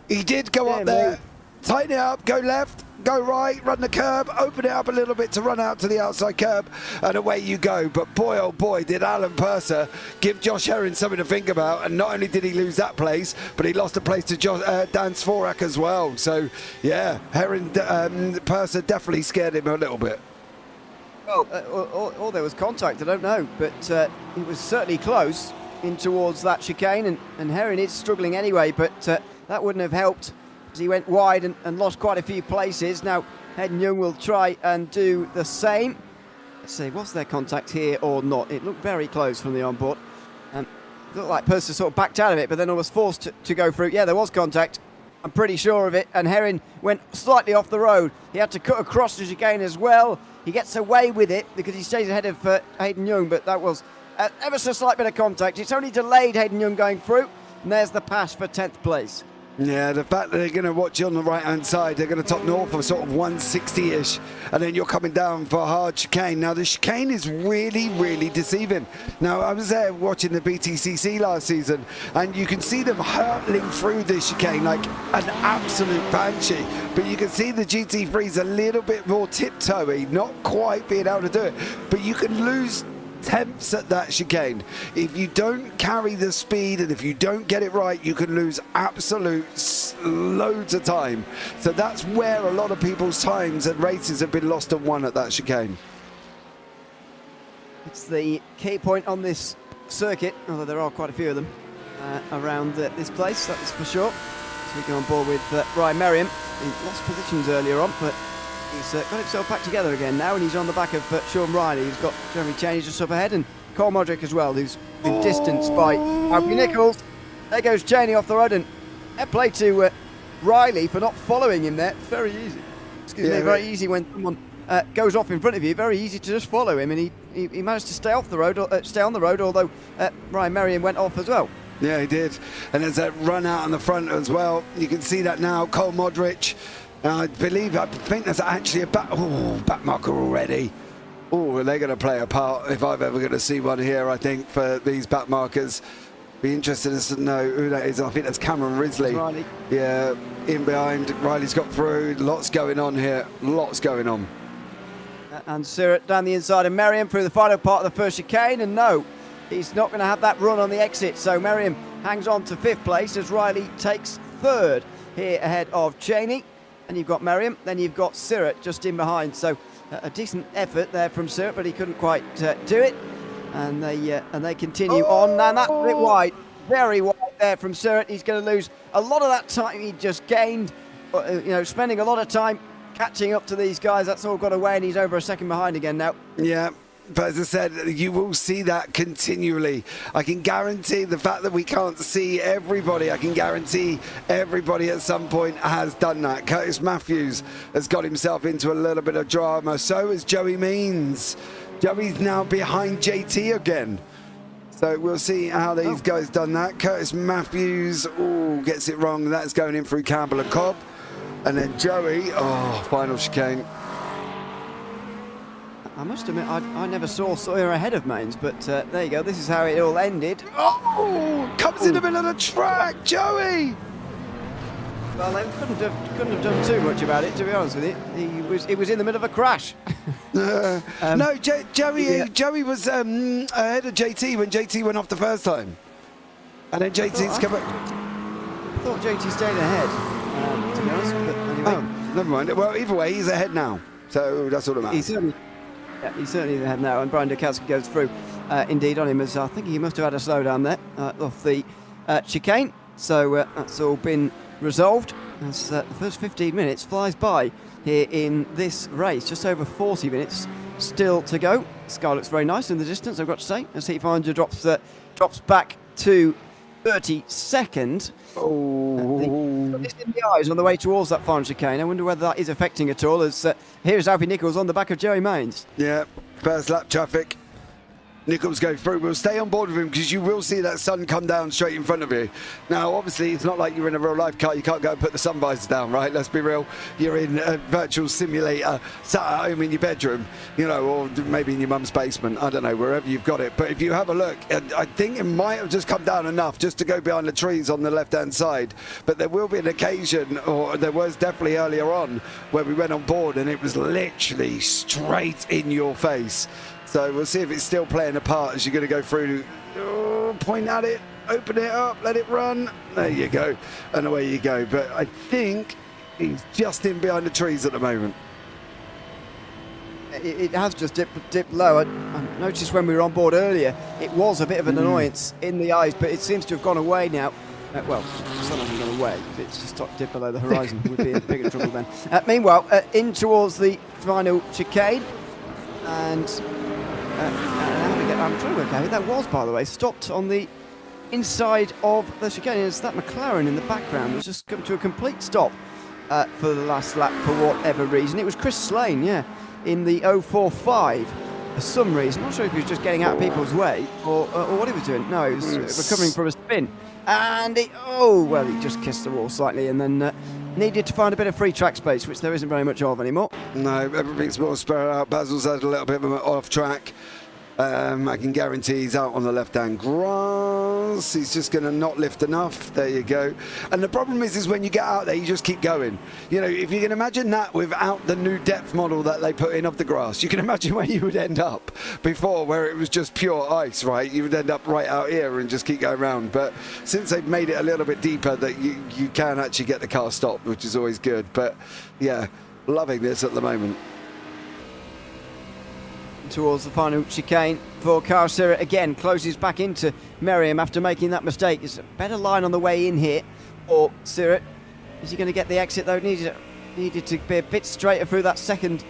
He did go up there. Tighten it up, go left, go right, run the curb, open it up a little bit to run out to the outside curb, and away you go. But boy, oh boy, did Alan Purser give Josh Herrin something to think about. And not only did he lose that place, but he lost a place to Dan Svorak as well. So, yeah, Purser definitely scared him a little bit. Well, or there was contact, I don't know. But it was certainly close in towards that chicane, and Herrin is struggling anyway, but that wouldn't have helped. He went wide and lost quite a few places. Now Hayden Young will try and do the same. Let's see, was there contact here or not? It looked very close from the onboard. It looked like Purser sort of backed out of it, but then was forced to go through. Yeah, there was contact. I'm pretty sure of it. And Herrin went slightly off the road. He had to cut across the chicane as well. He gets away with it because he stays ahead of Hayden Young, but that was ever so slight bit of contact. It's only delayed Hayden Young going through. And there's the pass for 10th place. Yeah, the fact that they're going to watch you on the right-hand side, they're going to top north of sort of 160-ish, and then you're coming down for a hard chicane. Now, the chicane is really, really deceiving. Now, I was there watching the BTCC last season, and you can see them hurtling through this chicane like an absolute banshee, but you can see the GT3's a little bit more tiptoey, not quite being able to do it, but you can lose tenths at that chicane. If you don't carry the speed and if you don't get it right, you can lose absolute loads of time. So that's where a lot of people's times and races have been lost and won at that chicane. It's the key point on this circuit, although there are quite a few of them around this place, that's for sure. So we go on board with Ryan Merriam. He lost positions earlier on, but he's got himself back together again now, and he's on the back of Sean Riley, who's got Jeremy Cheney just up ahead, and Cole Modric as well, who's been distanced by Alfie Nichols. There goes Cheney off the road, and fair play to Riley for not following him there. It's very easy. Excuse me, very easy when someone goes off in front of you. Very easy to just follow him, and he managed to stay off the road, stay on the road, although Ryan Merriam went off as well. Yeah, he did. And there's that run out on the front as well. You can see that now. Cole Modric. I think there's actually a back marker already. Oh, they're going to play a part if I've ever going to see one here, I think, for these back markers. Be interested as to know who that is. I think that's Cameron Risley. Riley. Yeah, in behind. Riley's got through. Lots going on here. Lots going on. And Surratt down the inside of Merriam through the final part of the first chicane, and no, he's not going to have that run on the exit. So Merriam hangs on to 5th place as Riley takes 3rd here ahead of Cheney. And you've got Merriam, then you've got Surratt just in behind. So a decent effort there from Surratt, but he couldn't quite do it. And they continue on. And that's a bit wide, very wide there from Surratt. He's going to lose a lot of that time he just gained. Spending a lot of time catching up to these guys. That's all got away, and he's over a second behind again now. Yeah. But as I said, you will see that continually. I can guarantee the fact that we can't see everybody, I can guarantee everybody at some point has done that. Curtis Matthews has got himself into a little bit of drama. So has Joey Means. Joey's now behind JT again. So we'll see how these guys done that. Curtis Matthews, gets it wrong. That's going in through Campbell and Cobb. And then Joey, final chicane. I must admit, I never saw Sawyer ahead of Mains, but there you go. This is how it all ended. Comes in the middle of the track, Joey! Well, they couldn't have done too much about it, to be honest with you. He was in the middle of a crash. No, Joey was ahead of JT when JT went off the first time. And then JT's come back. I thought JT stayed ahead, to be honest, but anyway. Oh, never mind. Well, either way, he's ahead now. So that's all that matters. He's certainly ahead now, and Brian Dukowski goes through indeed on him, as I think he must have had a slowdown there off the chicane. So that's all been resolved as the first 15 minutes flies by here in this race. Just over 40 minutes still to go. The sky looks very nice in the distance, I've got to say, as Heat 500 drops back to 32nd. It's in the eyes on the way towards that final chicane. I wonder whether that is affecting at all, as here's Alfie Nichols on the back of Joey Mains. Yeah, first lap traffic. Nichols go through. We'll stay on board with him because you will see that sun come down straight in front of you. Now, obviously, it's not like you're in a real life car. You can't go and put the sun visors down, right? Let's be real. You're in a virtual simulator, sat at home in your bedroom, or maybe in your mum's basement. I don't know, wherever you've got it. But if you have a look, I think it might have just come down enough just to go behind the trees on the left-hand side. But there will be an occasion, or there was definitely earlier on, where we went on board and it was literally straight in your face. So we'll see if it's still playing a part as you're going to go through. Point at it, open it up, let it run. There you go. And away you go. But I think he's just in behind the trees at the moment. It has just dipped low. I noticed when we were on board earlier, it was a bit of an annoyance in the eyes, but it seems to have gone away now. Well, the sun hasn't gone away. It's just dipped below the horizon. We'd be in bigger trouble then. Meanwhile, in towards the final chicane. And I'm trying to work out who that was, by the way. Stopped on the inside of the chicane. It's that McLaren in the background. It was just come to a complete stop for the last lap for whatever reason. It was Chris Slane, in the 045 for some reason. I'm not sure if he was just getting out of people's way or what he was doing. No, he was recovering from a spin And he just kissed the wall slightly and then needed to find a bit of free track space, which there isn't very much of anymore. No, everything's more spread out. Basil's had a little bit of an off track. I can guarantee he's out on the left-hand grass. He's just going to not lift enough. There you go. And the problem is when you get out there, you just keep going. You know, if you can imagine that without the new depth model that they put in of the grass, you can imagine where you would end up before, where it was just pure ice, right? You would end up right out here and just keep going around. But since they've made it a little bit deeper, that you can actually get the car stopped, which is always good. But yeah, loving this at the moment. Towards the final chicane for Carl Sirrett, again closes back into Merriam after making that mistake. It's a better line on the way in here for Sirrett. Is he going to get the exit though? Needed to be a bit straighter through that second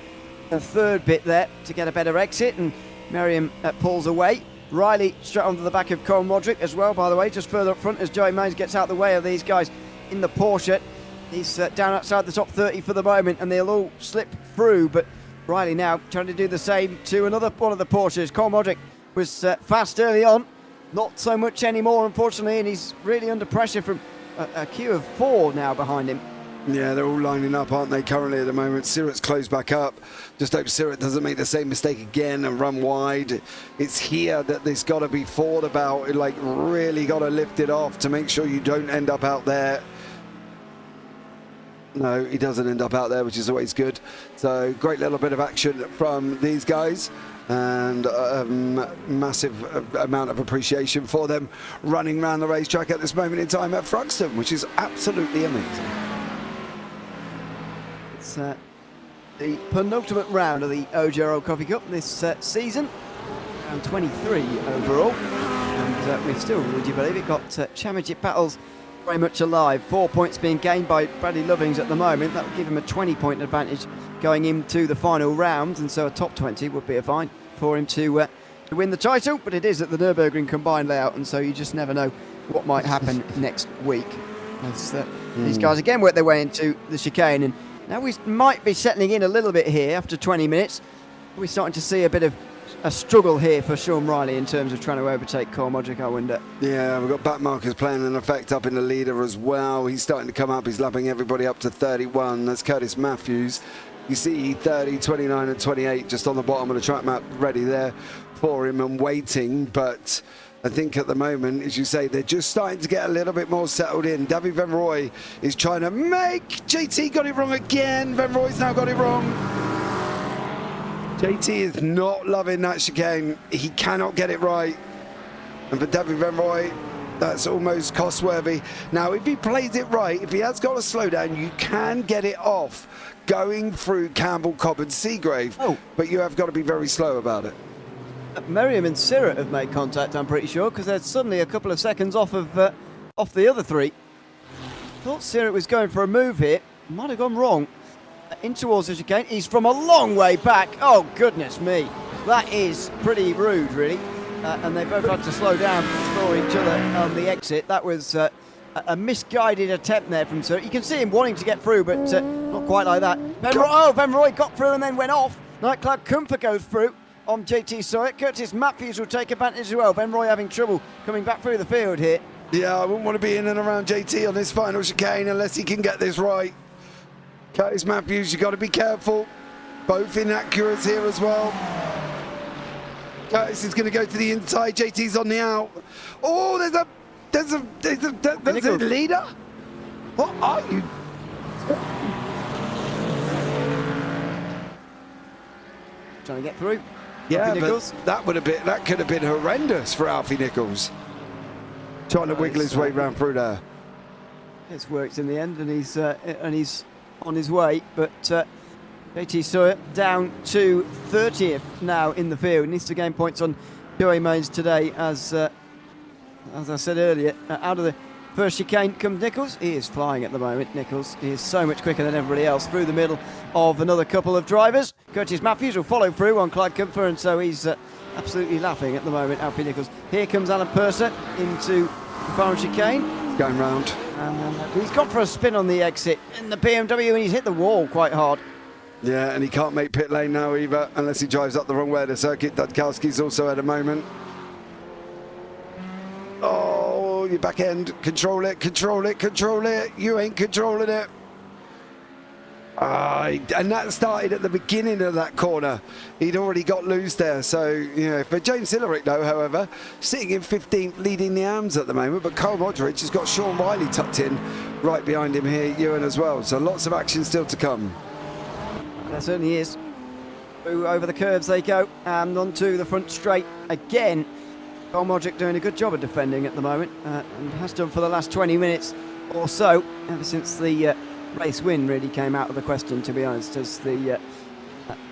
and third bit there to get a better exit, and Merriam pulls away. Riley straight onto the back of Colin Roderick as well, by the way, just further up front as Joey Mains gets out of the way of these guys in the Porsche. He's down outside the top 30 for the moment, and they'll all slip through, but Riley now trying to do the same to another one of the Porsches. Colin Roderick was fast early on, not so much anymore, unfortunately, and he's really under pressure from a queue of 4 now behind him. Yeah, they're all lining up, aren't they, currently at the moment? Sirrett's closed back up. Just hope Sirrett doesn't make the same mistake again and run wide. It's here that there's got to be thought about, like really got to lift it off to make sure you don't end up out there. No, he doesn't end up out there, which is always good. So great little bit of action from these guys, and massive amount of appreciation for them running around the racetrack at this moment in time at Thruxton, which is absolutely amazing. It's the penultimate round of the OGRL Coffee Cup this season, round 23 overall, and we've still, would you believe it, got championship battles very much alive. 4 points being gained by Bradley Lovings at the moment. That would give him a 20-point advantage going into the final round, and so a top 20 would be a fine for him to win the title, but it is at the Nürburgring combined layout, and so you just never know what might happen next week as these guys again work their way into the chicane. And now we might be settling in a little bit here after 20 minutes. We're starting to see a bit of a struggle here for Sean Riley in terms of trying to overtake Colin Roderick, I wonder. Yeah, we've got back markers playing an effect up in the leader as well. He's starting to come up. He's lapping everybody up to 31. That's Curtis Matthews. You see 30, 29 and 28 just on the bottom of the track map ready there for him and waiting. But I think at the moment, as you say, they're just starting to get a little bit more settled in. David Van Rooij is trying to make... JT got it wrong again. Van Rooij's now got it wrong. JT is not loving that chicane. He cannot get it right. And for David Van Rooij, that's almost cost-worthy. Now, if he plays it right, if he has got a slowdown, you can get it off going through Campbell, Cobb and Seagrave. But you have got to be very slow about it. Merriam and Sirrett have made contact, I'm pretty sure, because they're suddenly a couple of seconds off of off the other three. Thought Sirrett was going for a move here. Might have gone wrong. In towards the chicane. He's from a long way back. Oh, goodness me. That is pretty rude, really. And they both had to slow down for each other on the exit. That was a misguided attempt there from Sirrett. You can see him wanting to get through, but not quite like that. Van Rooij got through and then went off. Nightclub Kumper goes through on JT Sawyer. Curtis Matthews will take advantage as well. Van Rooij having trouble coming back through the field here. Yeah, I wouldn't want to be in and around JT on this final chicane unless he can get this right. Curtis Matthews, you've got to be careful. Both inaccurates here as well. Curtis is going to go to the inside. JT's on the out. Oh, there's a leader. What are you? Trying to get through. Yeah, but that could have been horrendous for Alfie Nichols. Trying to wiggle his way round through there. It's worked in the end, and he's on his way, but JT Sawyer down to 30th now in the field. Needs to gain points on Joey Mains today, as I said earlier. Out of the first chicane comes Nichols. He is flying at the moment. Nichols, he is so much quicker than everybody else through the middle of another couple of drivers. Curtis Matthews will follow through on Clyde Comfer, and so he's absolutely laughing at the moment, Alfie Nichols. Here comes Alan Purser into the final chicane. He's going round. He's gone for a spin on the exit in the BMW, and he's hit the wall quite hard. Yeah, and he can't make pit lane now either, unless he drives up the wrong way of the circuit. Dudkowski's also at a moment. Oh, control your back end. Control it, control it, control it. You ain't controlling it. And that started at the beginning of that corner. He'd already got loose there. So, you know, for James Hillerick, though, however, sitting in 15th, leading the AMs at the moment. But Cole Modric has got Sean Riley tucked in right behind him here, Ewan as well. So lots of action still to come. There certainly is. Over the curves they go, and onto the front straight again. Cole Modric doing a good job of defending at the moment, and has done for the last 20 minutes or so, ever since the race win really came out of the question, to be honest, as the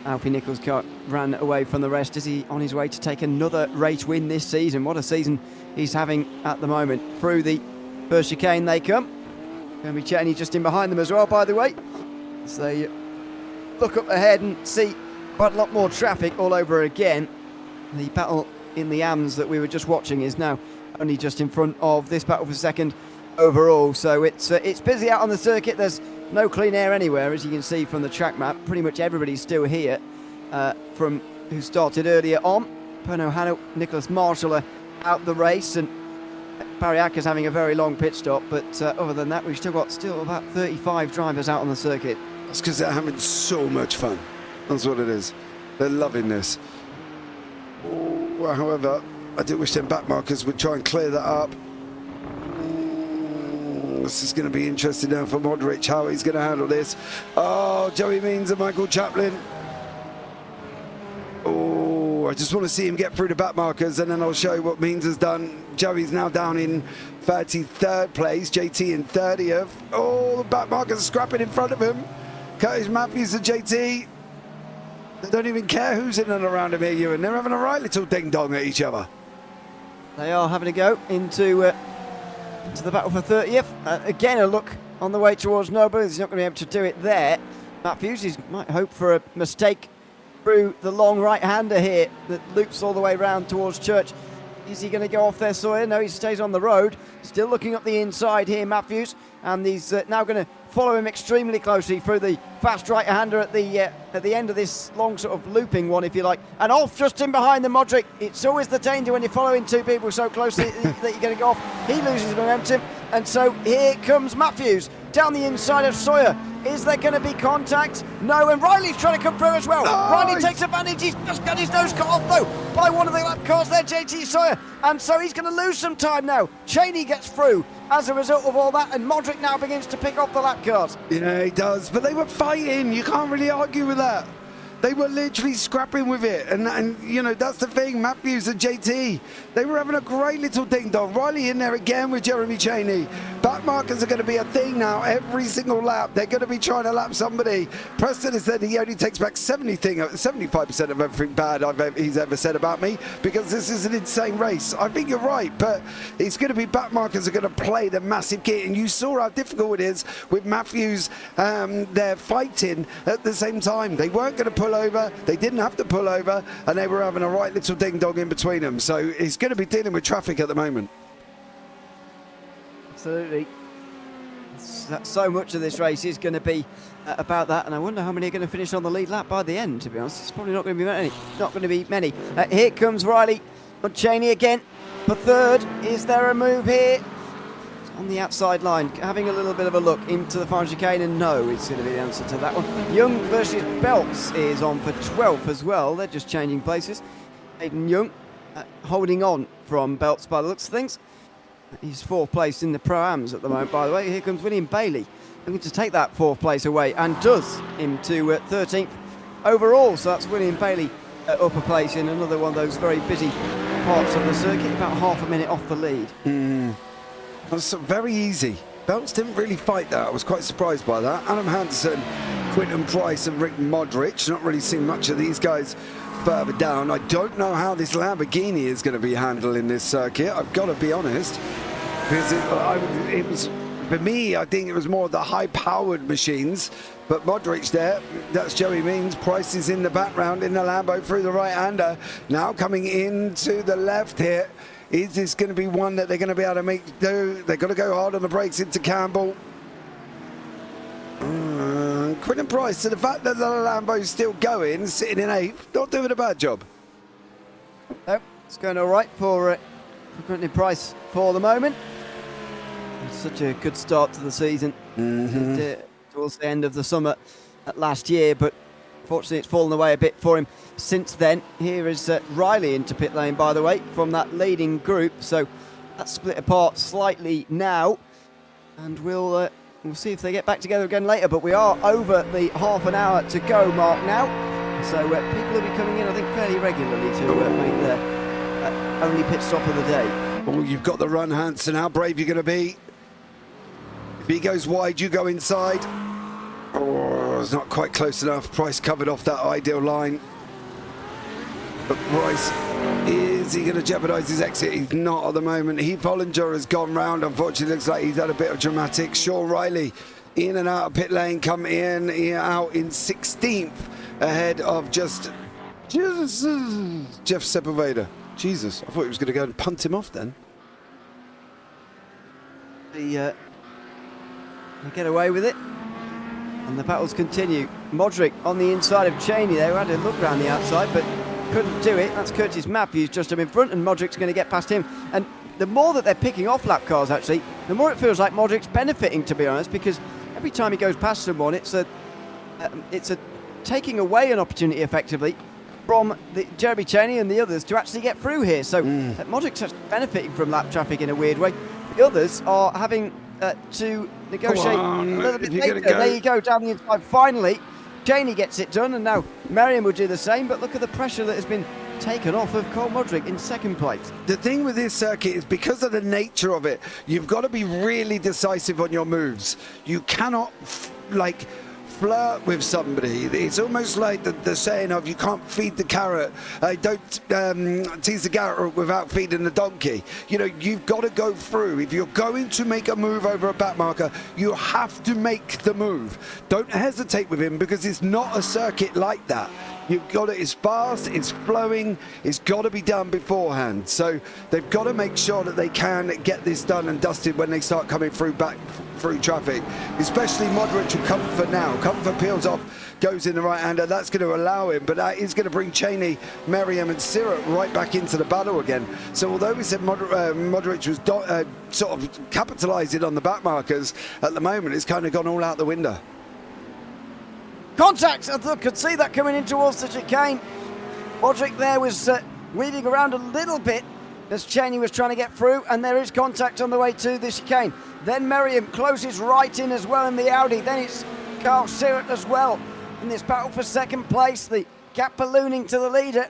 Alfie Nichols car ran away from the rest. Is he on his way to take another race win this season? What a season he's having at the moment. Through the first chicane they come. Going to be Cheney just in behind them as well, by the way. As they look up ahead and see quite a lot more traffic all over again. The battle in the AMs that we were just watching is now only just in front of this battle for second overall. So it's busy out on the circuit. There's no clean air anywhere, as you can see from the track map. Pretty much everybody's still here from who started earlier on. Perno Hanno, Nicholas Marshall are out the race, and Barry Acker's having a very long pit stop. But other than that, we've still got about 35 drivers out on the circuit. That's because they're having so much fun. That's what it is. They're loving this. However, I do wish them back markers would try and clear that up. This is going to be interesting now for Modric, how he's going to handle this. Oh, Joey Means and Michael Chaplin. Oh, I just want to see him get through the back markers, and then I'll show you what Means has done. Joey's now down in 33rd place, JT in 30th. Oh, the back markers are scrapping in front of him. Curtis Matthews and JT. They don't even care who's in and around him here, Ewan. They're having a right little ding-dong at each other. They are having a go into the battle for 30th. Again, a look on the way towards Noble. He's not going to be able to do it there. Matthews might hope for a mistake through the long right-hander here that loops all the way round towards Church. Is he going to go off there, Sawyer? No, he stays on the road. Still looking up the inside here, Matthews. And he's now going to follow him extremely closely through the fast right-hander at the end of this long sort of looping one, if you like. And off just in behind the Modric. It's always the danger when you're following two people so closely that you're going to go off. He loses momentum. And so here comes Matthews down the inside of Sawyer. Is there going to be contact? No, and Riley's trying to come through as well. Nice. Riley takes advantage. He's just got his nose cut off, though, by one of the lap cars there, JT Sawyer. And so he's going to lose some time now. Cheney gets through as a result of all that, and Modric now begins to pick off the lap cars. Yeah, he does. But they were fighting. You can't really argue with that. They were literally scrapping with it. And you know, that's the thing. Matthews and JT, they were having a great little ding-dong. Riley in there again with Jeremy Cheney. Back markers are going to be a thing now every single lap. They're going to be trying to lap somebody. Preston has said he only takes back 75% of everything bad he's ever said about me, because this is an insane race. I think you're right, but it's going to be back markers are going to play the massive kit. And you saw how difficult it is with Matthews. They're fighting at the same time. They weren't going to pull over, they didn't have to pull over, and they were having a right little ding-dong in between them. So he's going to be dealing with traffic at the moment. Absolutely. So much of this race is going to be about that, and I wonder how many are going to finish on the lead lap by the end, to be honest. It's probably not going to be many. Not going to be many. Here comes Riley on Cheney again for third. Is there a move here? On the outside line, having a little bit of a look into the final chicane, and no, it's going to be the answer to that one. Young versus Belts is on for 12th as well. They're just changing places. Aidan Young holding on from Belts by the looks of things. He's fourth place in the Pro-Ams at the moment, by the way. Here comes William Bailey, looking to take that fourth place away, and does, into 13th overall. So that's William Bailey up a place in another one of those very busy parts of the circuit, about half a minute off the lead. That's very easy. Belts didn't really fight that. I was quite surprised by that. Adam Hansen, Quinton Price and Rick Modric. Not really seen much of these guys further down. I don't know how this Lamborghini is going to be handled in this circuit. I've got to be honest. Because it was, for me, I think it was more of the high-powered machines. But Modric there, that's Joey Means. Price is in the background in the Lambo through the right-hander. Now coming into the left here. Is this going to be one that they're going to be able to make do? They've got to go hard on the brakes into Campbell. Quinton Price, so the fact that the Lambo's still going, sitting in 8th, not doing a bad job. No, it's going all right for Quinton Price for the moment. Such a good start to the season. Towards the end of the summer last year, but fortunately it's fallen away a bit for him since then. Here is Riley into pit lane, by the way, from that leading group. So that's split apart slightly now, and we'll see if they get back together again later. But we are over the half an hour to go mark now, so people will be coming in, I think, fairly regularly to make their only pit stop of the day. Oh, you've got the run, Hansen. How brave you're going to be. If he goes wide, you go inside. Oh, it's not quite close enough. Price covered off that ideal line. But Price, is he going to jeopardise his exit? He's not at the moment. Heath Hollinger has gone round. Unfortunately, looks like he's had a bit of dramatic. Sean Riley in and out of pit lane, come in, out in 16th, ahead of just Jeff Sepulveda. Jesus, I thought he was going to go and punt him off then. They get away with it, and the battles continue. Modric on the inside of Cheney there, who had a look around the outside, but couldn't do it. That's Curtis Matthews just up in front, and Modric's going to get past him. And the more that they're picking off lap cars, actually, the more it feels like Modric's benefiting, to be honest, because every time he goes past someone, it's a taking away an opportunity, effectively, from Jeremy Cheney and the others to actually get through here. So Modric's actually benefiting from lap traffic in a weird way. The others are having to negotiate a little bit later. There you go, down the inside. Finally, Cheney gets it done, and now Merriam will do the same, but look at the pressure that has been taken off of Cole Modric in second place. The thing with this circuit is, because of the nature of it, you've got to be really decisive on your moves. You cannot flirt with somebody. It's almost like the saying of, you can't feed the carrot, don't tease the carrot without feeding the donkey. You know, you've got to go through. If you're going to make a move over a back marker, you have to make the move. Don't hesitate with him, because it's not a circuit like that. You've got it, it's fast, it's flowing, it's got to be done beforehand. So they've got to make sure that they can get this done and dusted when they start coming through traffic. Especially Modric will comfort now. Comfort peels off, goes in the right-hander. That's going to allow him, but that is going to bring Cheney, Merriam and Sirrett right back into the battle again. So although we said Modric was sort of capitalising on the back markers, at the moment it's kind of gone all out the window. Contact! I could see that coming in towards the chicane. Modric there was weaving around a little bit as Cheney was trying to get through, and there is contact on the way to the chicane. Then Merriam closes right in as well in the Audi. Then it's Carl Sirrett as well in this battle for second place. The gap ballooning to the leader.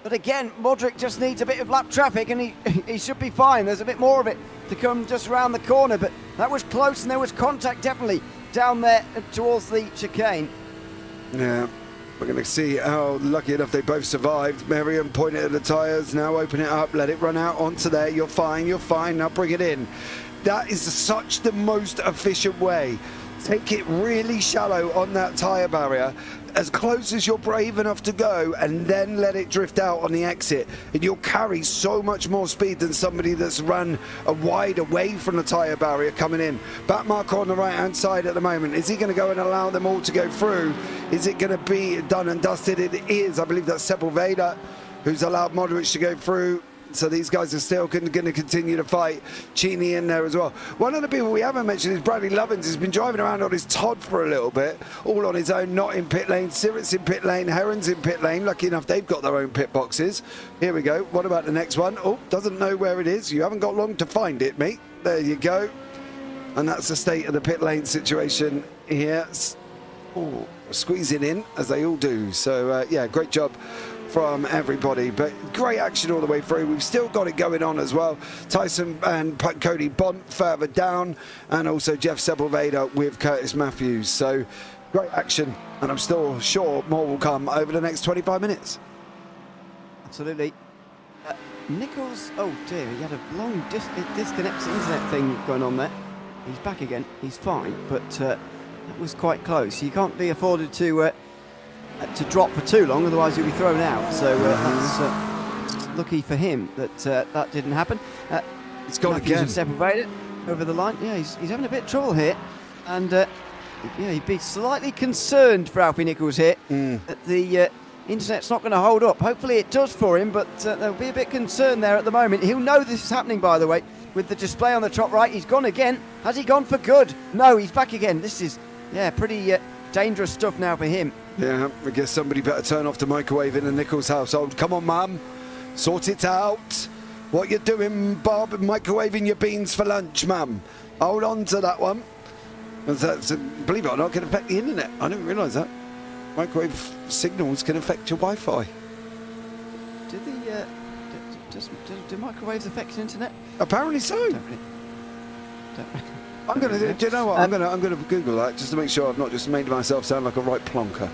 But again, Modric just needs a bit of lap traffic, and he should be fine. There's a bit more of it to come just around the corner, but that was close, and there was contact definitely down there towards the chicane. Yeah, we're going to see how lucky enough they both survived. Merriam pointed at the tyres, now open it up, let it run out onto there. You're fine, now bring it in. That is such the most efficient way. Take it really shallow on that tyre barrier, as close as you're brave enough to go, and then let it drift out on the exit. And you'll carry so much more speed than somebody that's run a wide away from the tyre barrier coming in. Back marker on the right-hand side at the moment. Is he going to go and allow them all to go through? Is it going to be done and dusted? It is. I believe that's Sepulveda who's allowed Modric to go through. So these guys are still going to continue to fight. Cheney in there as well. One of the people we haven't mentioned is Bradley Lovins. He's been driving around on his Todd for a little bit, all on his own, not in pit lane. Sirrett's in pit lane, Heron's in pit lane. Lucky enough, they've got their own pit boxes. Here we go. What about the next one? Oh, doesn't know where it is. You haven't got long to find it, mate. There you go. And that's the state of the pit lane situation here. Ooh, squeezing in, as they all do. So, yeah, great job from everybody, but great action all the way through. We've still got it going on as well. Tyson and Cody Bont further down, and also Jeff Sepulveda with Curtis Matthews. So great action, and I'm still sure more will come over the next 25 minutes. Absolutely. Nichols, oh dear, he had a long disconnect internet thing going on there. He's back again, he's fine, but that was quite close. You can't be afforded to drop for too long, otherwise you'll be thrown out. So that's lucky for him that that didn't happen. It's gone again. Separated over the line. Yeah, he's having a bit of trouble here, and yeah, he'd be slightly concerned for Alfie Nichols here that the internet's not going to hold up. Hopefully it does for him, but there'll be a bit concerned there at the moment. He'll know this is happening, by the way, with the display on the top right. He's gone again. Has he gone for good? No, he's back again. This is, yeah, pretty dangerous stuff now for him. Yeah, I guess somebody better turn off the microwave in the Nichols household. Come on, Mum. Sort it out. What you doing, Bob? Microwaving your beans for lunch, Mum. Hold on to that one. That's, believe it or not, can affect the internet. I didn't realise that. Microwave signals can affect your Wi-Fi. Do microwaves affect the internet? Apparently so. I'm gonna do you know what? I'm gonna Google that just to make sure I've not just made myself sound like a right plonker.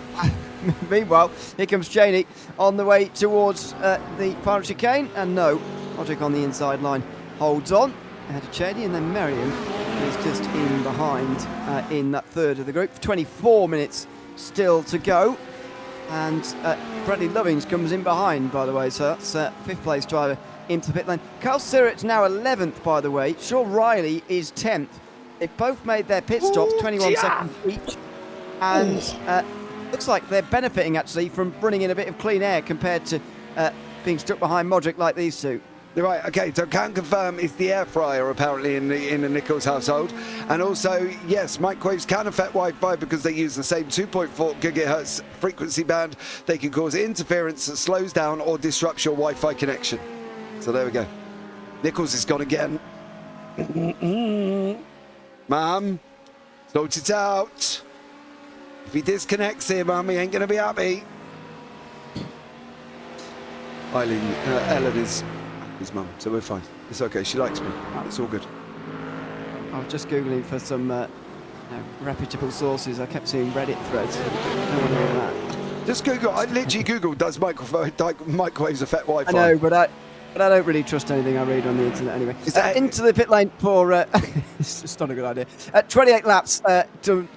Meanwhile, here comes Cheney on the way towards the final chicane, and no, Modric on the inside line holds on ahead of Cheney, and then Merriam is just in behind in that third of the group. 24 minutes still to go, and Bradley Lovings comes in behind, by the way, so that's fifth place driver into the pit lane. Carl Sirrett's now 11th, by the way. Sean Riley is 10th. They've both made their pit stops, 21 seconds each, and looks like they're benefiting actually from running in a bit of clean air compared to being stuck behind Modric like these two. Right, okay, so can confirm it's the air fryer apparently in the Nichols household. And also, yes, microwaves can affect Wi-Fi because they use the same 2.4 gigahertz frequency band. They can cause interference that slows down or disrupts your Wi-Fi connection. So there we go. Nichols is gone again. Mum, sort it out. If he disconnects here, Mum, he ain't going to be happy. Ellen is his mum, so we're fine. It's okay, she likes me. It's all good. I was just Googling for some reputable sources. I kept seeing Reddit threads. No one knew that. Just Google. I literally Googled, does microwaves affect Wi-Fi? I know, but I don't really trust anything I read on the internet anyway. Into the pit lane for... it's just not a good idea. 28 laps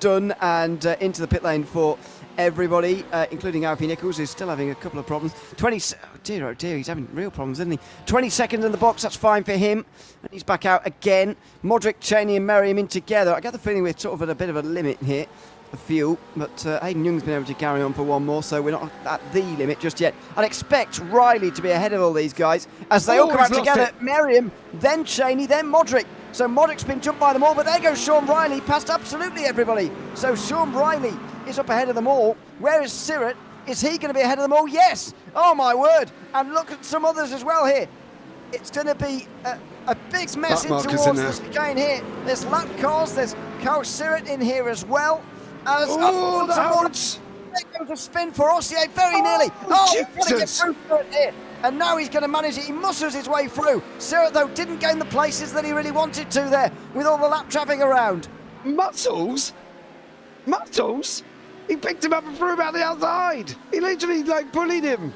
done, and into the pit lane for everybody, including Alfie Nichols, who's still having a couple of problems. Oh dear, he's having real problems, isn't he? 22nd in the box, that's fine for him. And he's back out again. Modric, Cheney and Merriam in together. I get the feeling we're sort of at a bit of a limit here of fuel, but Hayden Young's been able to carry on for one more, so we're not at the limit just yet. I'd expect Riley to be ahead of all these guys as they all come out together. Merriam, then Cheney, then Modric. So Modric's been jumped by them all, but there goes Sean Riley past absolutely everybody. So Sean Riley is up ahead of them all. Where is Sirrett? Is he going to be ahead of them all? Yes! Oh my word! And look at some others as well here. It's going to be a big mess in towards the chicane here. There's lap cars, there's Carl Sirrett in here as well. As there goes a spin for Ossier, very nearly. Oh, he's got to get through Sirrett here. And now he's going to manage it. He muscles his way through. Sirrett, though, didn't gain the places that he really wanted to there with all the lap traffic around. Muscles? He picked him up and threw him out the outside. He literally, bullied him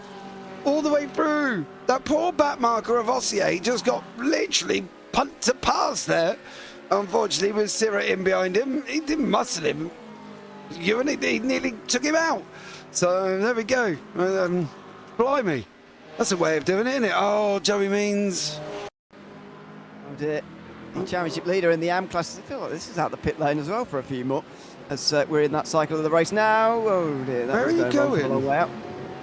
all the way through. That poor back marker of Ossier just got literally punt to pass there. Unfortunately, with Sirrett in behind him, he didn't muscle him. He nearly took him out. So there we go. Blimey. That's a way of doing it, isn't it? Oh, Joey Means. Oh dear. Championship leader in the AM class. I feel like this is out the pit lane as well for a few more. As we're in that cycle of the race now. Oh dear, that was going on for a long way out.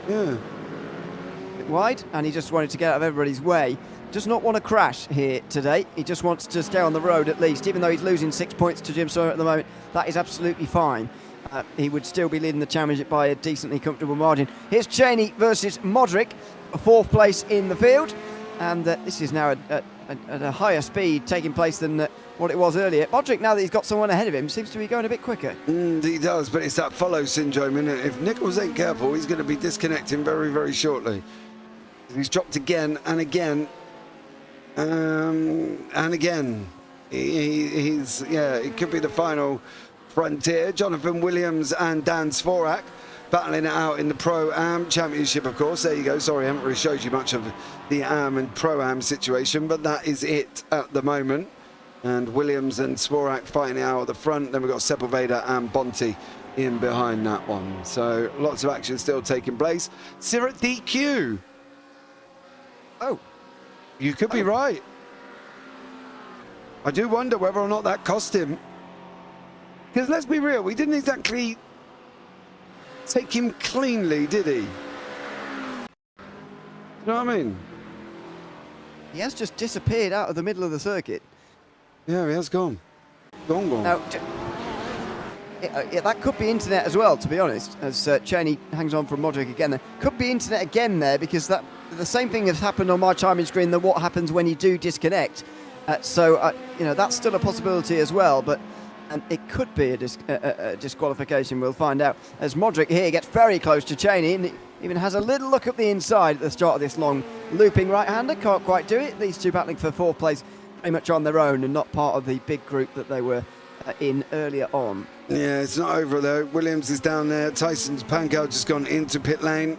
Yeah. A bit wide, and he just wanted to get out of everybody's way. Does not want to crash here today. He just wants to stay on the road at least, even though he's losing 6 points to Jim Sawyer at the moment. That is absolutely fine. He would still be leading the championship by a decently comfortable margin. Here's Cheney versus Modric, a fourth place in the field, and this is now at a higher speed taking place than what it was earlier. Modric, now that he's got someone ahead of him, seems to be going a bit quicker. He does, but it's that follow syndrome, isn't it? If Nichols ain't careful, he's going to be disconnecting very, very shortly. He's dropped again and again. And again. It could be the final frontier. Jonathan Williams and Dan Svorak battling it out in the Pro-Am Championship, of course. There you go. Sorry, I haven't really showed you much of the Am and Pro-Am situation, but that is it at the moment. And Williams and Svorak fighting it out at the front. Then we've got Sepulveda and Bonti in behind that one. So lots of action still taking place. Sirrett DQ. Oh. You could be right. I do wonder whether or not that cost him. Because let's be real, we didn't exactly take him cleanly, did he? You know what I mean? He has just disappeared out of the middle of the circuit. Yeah, he has gone. Gone. Now, yeah, that could be internet as well, to be honest, as Cheney hangs on from Modric again there. Could be internet again there, because the same thing has happened on my timing screen than what happens when you do disconnect. You know, that's still a possibility as well, but it could be a disqualification. We'll find out as Modric here gets very close to Cheney and even has a little look up the inside at the start of this long looping right-hander. Can't quite do it. These two battling for fourth place very much on their own and not part of the big group that they were in earlier on. Yeah, it's not over though. Williams is down there. Tyson's Pankow just gone into pit lane.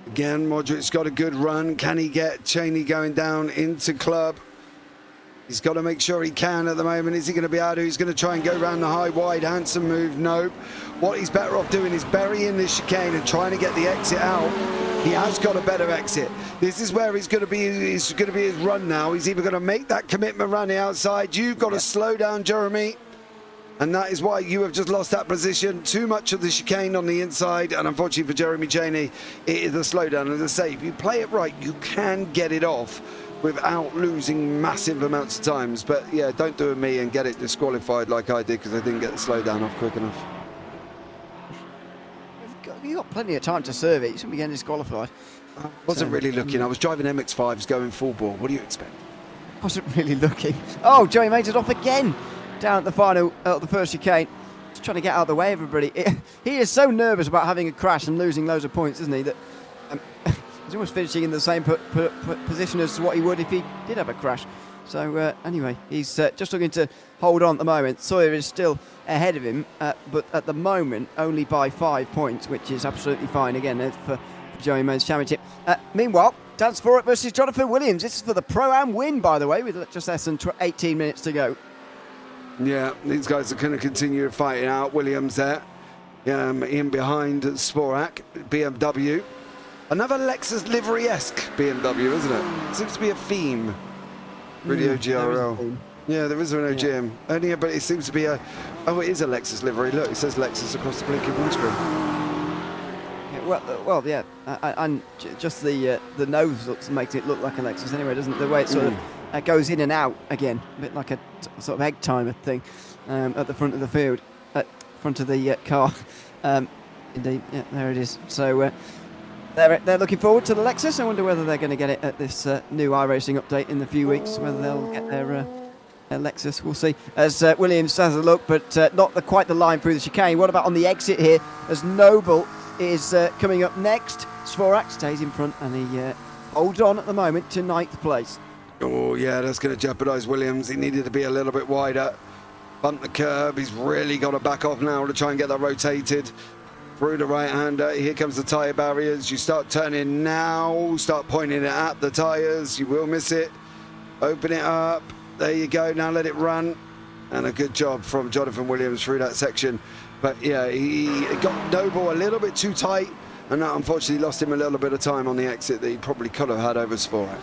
Again, Modric's got a good run. Can he get Cheney going down into club? He's got to make sure he can at the moment. Is he going to be able to? He's going to try and go around the high wide. Handsome move. Nope. What he's better off doing is burying this chicane and trying to get the exit out. He has got a better exit. This is where he's going to be. It's going to be his run now. He's either going to make that commitment around the outside. You've got to slow down, Jeremy. And that is why you have just lost that position. Too much of the chicane on the inside. And unfortunately for Jeremy Cheney, it is a slowdown. As I say, if you play it right, you can get it off without losing massive amounts of times. But yeah, don't do it me and get it disqualified like I did, because I didn't get the slowdown off quick enough. You've got plenty of time to serve it. You shouldn't be getting disqualified. I wasn't really looking. I was driving MX-5s going full bore. What do you expect? Wasn't really looking. Oh, Joey made it off again down at the final, the first chicane. Just trying to get out of the way, everybody. He is so nervous about having a crash and losing loads of points, isn't he? That he's almost finishing in the same position as what he would if he did have a crash. So anyway, he's just looking to hold on at the moment. Sawyer is still ahead of him, but at the moment only by 5 points, which is absolutely fine again for Joey Men's Championship. Meanwhile, Dan Sforak versus Jonathan Williams. This is for the Pro-Am win, by the way, with just less than 18 minutes to go. Yeah, these guys are going to continue fighting out. Williams there, in behind Sforak, BMW. Another Lexus livery-esque BMW, isn't it? Seems to be a theme. Really OGRL. Yeah, there is an OGM. Yeah. Only, but it seems to be a... Oh, it is a Lexus livery. Look, it says Lexus across the blinking windscreen. Yeah, well, yeah. And just the nose makes it look like a Lexus anyway, doesn't it? The way it sort of goes in and out again. A bit like a sort of egg timer thing at the front of the field. At front of the car. Indeed, yeah, there it is. So... They're looking forward to the Lexus. I wonder whether they're going to get it at this new iRacing update in a few weeks, whether they'll get their Lexus. We'll see. As Williams has a look, but not quite the line through the chicane. What about on the exit here, as Noble is coming up next? Sforak stays in front, and he holds on at the moment to 9th place. Oh, yeah, that's going to jeopardise Williams. He needed to be a little bit wider. Bump the curb. He's really got to back off now to try and get that rotated. Through the right-hander, here comes the tyre barriers. You start turning now, start pointing it at the tyres. You will miss it. Open it up. There you go. Now let it run. And a good job from Jonathan Williams through that section. But yeah, he got Noble a little bit too tight, and that unfortunately lost him a little bit of time on the exit that he probably could have had over Sforak.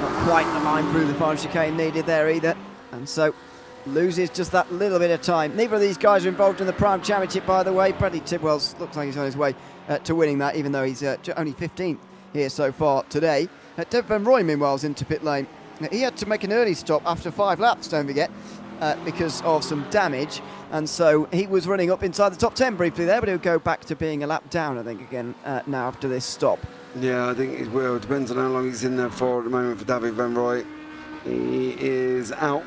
Not quite the line through the final chicane needed there either. And so... loses just that little bit of time. Neither of these guys are involved in the Prime Championship, by the way. Bradley Tidwell's looks like he's on his way to winning that, even though he's only 15th here so far today. Dev Van Rooij, meanwhile, is into pit lane. He had to make an early stop after 5 laps, don't forget, because of some damage. And so he was running up inside the top 10 briefly there, but he'll go back to being a lap down, I think, again, now after this stop. Yeah, I think it will. Depends on how long he's in there for at the moment for David Van Rooij. He is out.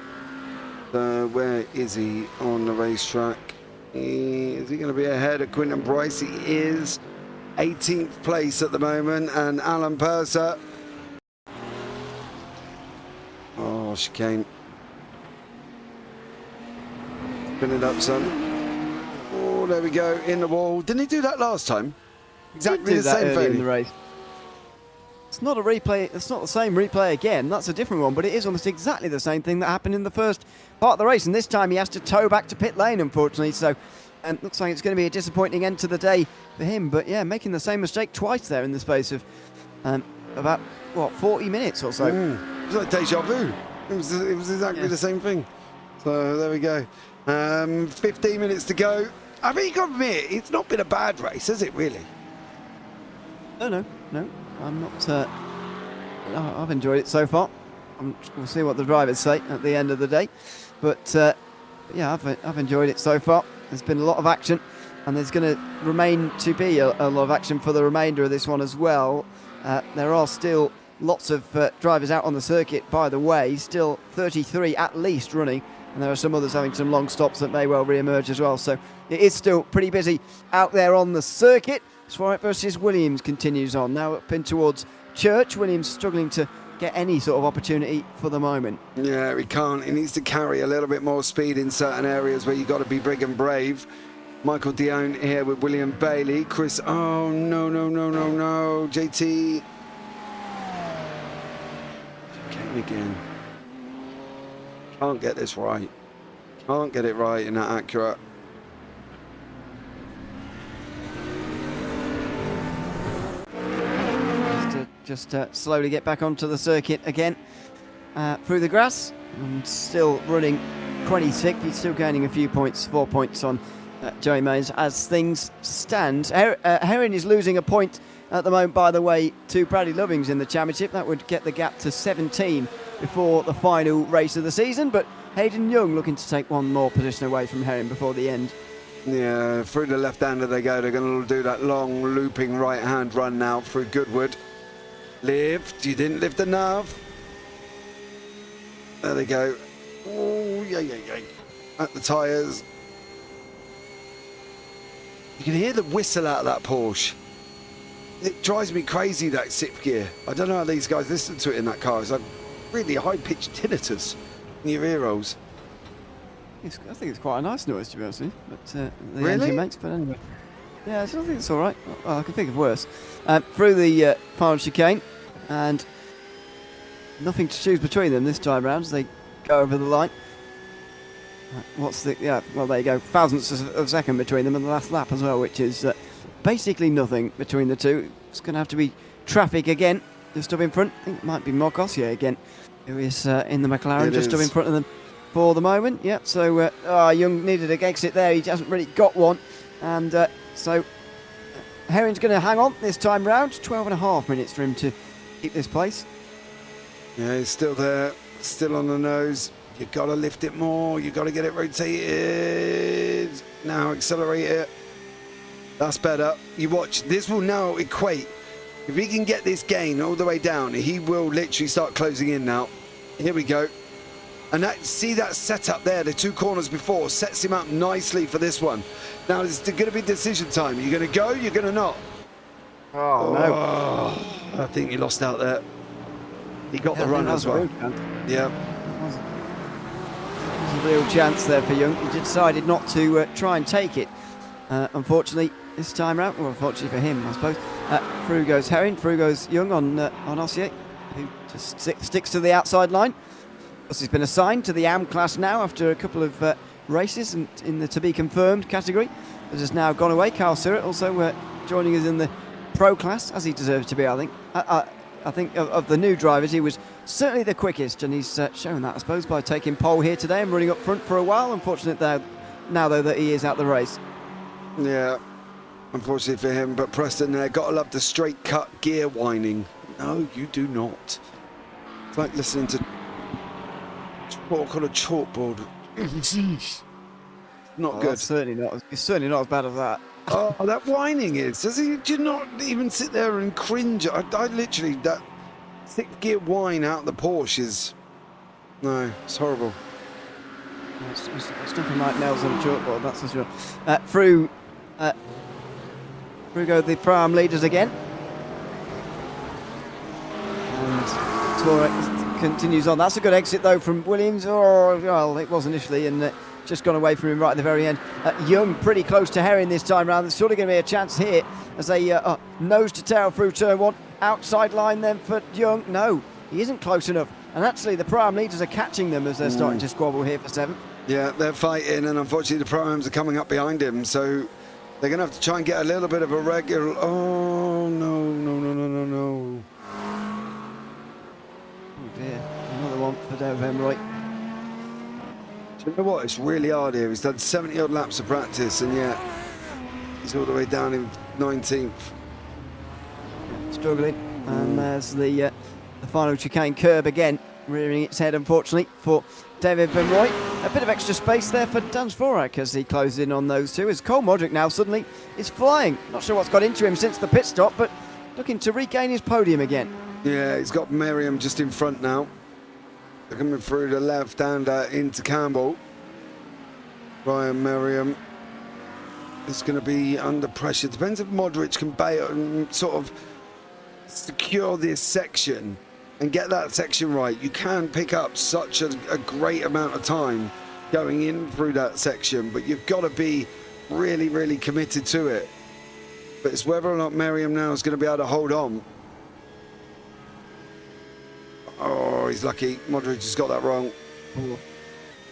Where is he on the racetrack? Is he going to be ahead of Quinton Bryce? He is 18th place at the moment, and Alan Purser. Oh, chicane. Spin it up, son. Oh, there we go, in the wall. Didn't he do that last time? Exactly the same thing. In the race. It's not a replay, it's not the same replay again, that's a different one, but it is almost exactly the same thing that happened in the first part of the race, and this time he has to tow back to pit lane, unfortunately, so looks like it's going to be a disappointing end to the day for him, but yeah, making the same mistake twice there in the space of about, what, 40 minutes or so. It was like deja vu. It was exactly the same thing. So there we go. 15 minutes to go. I mean, you got to admit, it's not been a bad race, has it, really? No. I'm not. I've enjoyed it so far. We'll see what the drivers say at the end of the day, but yeah, I've enjoyed it so far. There's been a lot of action, and there's going to remain to be a lot of action for the remainder of this one as well. There are still lots of drivers out on the circuit, by the way, still 33 at least running, and there are some others having some long stops that may well re-emerge as well. So it is still pretty busy out there on the circuit. Swarrett versus Williams continues on, now up in towards Church. Williams struggling to get any sort of opportunity for the moment. Yeah, he can't. He needs to carry a little bit more speed in certain areas where you've got to be big and brave. Michael Dione here with William Bailey. Chris, oh, no. JT. Kane again. Can't get this right. Can't get it right in that accurate. Just slowly get back onto the circuit again through the grass, and still running 26th. He's still gaining a few points, 4 points on Joey Mays as things stand. Herring is losing a point at the moment, by the way, to Bradley Lovings in the championship. That would get the gap to 17 before the final race of the season, but Hayden Young looking to take one more position away from Herring before the end. Yeah, through the left-hander they go. They're going to do that long looping right-hand run now through Goodwood. Lift, you didn't lift enough. There they go. Oh, yeah. At the tyres. You can hear the whistle out of that Porsche. It drives me crazy, that sixth gear. I don't know how these guys listen to it in that car. It's like really high-pitched tinnitus in your ear rolls. I think it's quite a nice noise, to be honest with you. But the Really? engine makes, but anyway. Yeah, I still think it's all right. Well, I can think of worse. Through the final chicane, and nothing to choose between them this time round as they go over the line. Well, there you go. Thousandths of a second between them and the last lap as well, which is basically nothing between the two. It's going to have to be traffic again, just up in front. I think it might be Marc Ossier again, who is in the McLaren, just up in front of them for the moment. Yep, so Young needed an exit there. He hasn't really got one. And so Herring's going to hang on this time round. 12.5 minutes for him to keep this place. Yeah, he's still there, still on the nose. You've got to lift it more. You've got to get it rotated. Now accelerate it. That's better. You watch. This will now equate. If he can get this gain all the way down, he will literally start closing in now. Here we go. And see that setup there, the two corners before, sets him up nicely for this one. Now, it's going to be decision time. You're going to go, you're going to not. Oh, no. I think he lost out there. He got the run as well. Yeah. There's a real chance there for Young. He decided not to try and take it. Unfortunately, this time round, well, unfortunately for him, I suppose. Through goes Herring, through goes Young on Ossier, who just sticks to the outside line. He's been assigned to the AM class now after a couple of races and in the to be confirmed category. That has now gone away. Carl Surratt also joining us in the pro class, as he deserves to be, I think. I think of the new drivers, he was certainly the quickest, and he's shown that, I suppose, by taking pole here today and running up front for a while. Unfortunate now, though, that he is out the race. Yeah, unfortunately for him. But Preston there, got to love the straight cut gear whining. No, you do not. It's like listening to talk on a chalkboard. Not good. It's certainly not as bad as that. Oh, that whining is. Does he? Do you not even sit there and cringe? I literally, that sixth gear whine out the Porsche is. No, it's horrible. It's nothing like nails on a chalkboard, that's for sure. Through go the Pro-Am leaders again. And Torres continues on. That's a good exit though from Williams. Well, it was initially, and just gone away from him right at the very end. Young pretty close to Herring this time round. There's sort of going to be a chance here as they nose to tail through turn one. Outside line then for Young. No, he isn't close enough. And actually the Pro-Am leaders are catching them as they're starting to squabble here for 7th. Yeah, they're fighting, and unfortunately the Pro-Ams are coming up behind him, so they're going to have to try and get a little bit of a regular. Oh, no. Oh dear, another one for David Emroy. Do you know what? It's really hard here. He's done 70 odd laps of practice, and yet he's all the way down in 19th. Struggling. And there's the final chicane curb again, rearing its head, unfortunately, for David Van Roy. A bit of extra space there for Dan Dvorak as he closes in on those two. As Cole Modric now suddenly is flying. Not sure what's got into him since the pit stop, but looking to regain his podium again. Yeah, he's got Merriam just in front now. They're coming through the left and into Campbell. Ryan Merriam is going to be under pressure. Depends if Modric can sort of secure this section and get that section right. You can pick up such a great amount of time going in through that section, but you've got to be really, really committed to it. But it's whether or not Merriam now is going to be able to hold on. Oh, he's lucky. Modric has got that wrong. Ooh.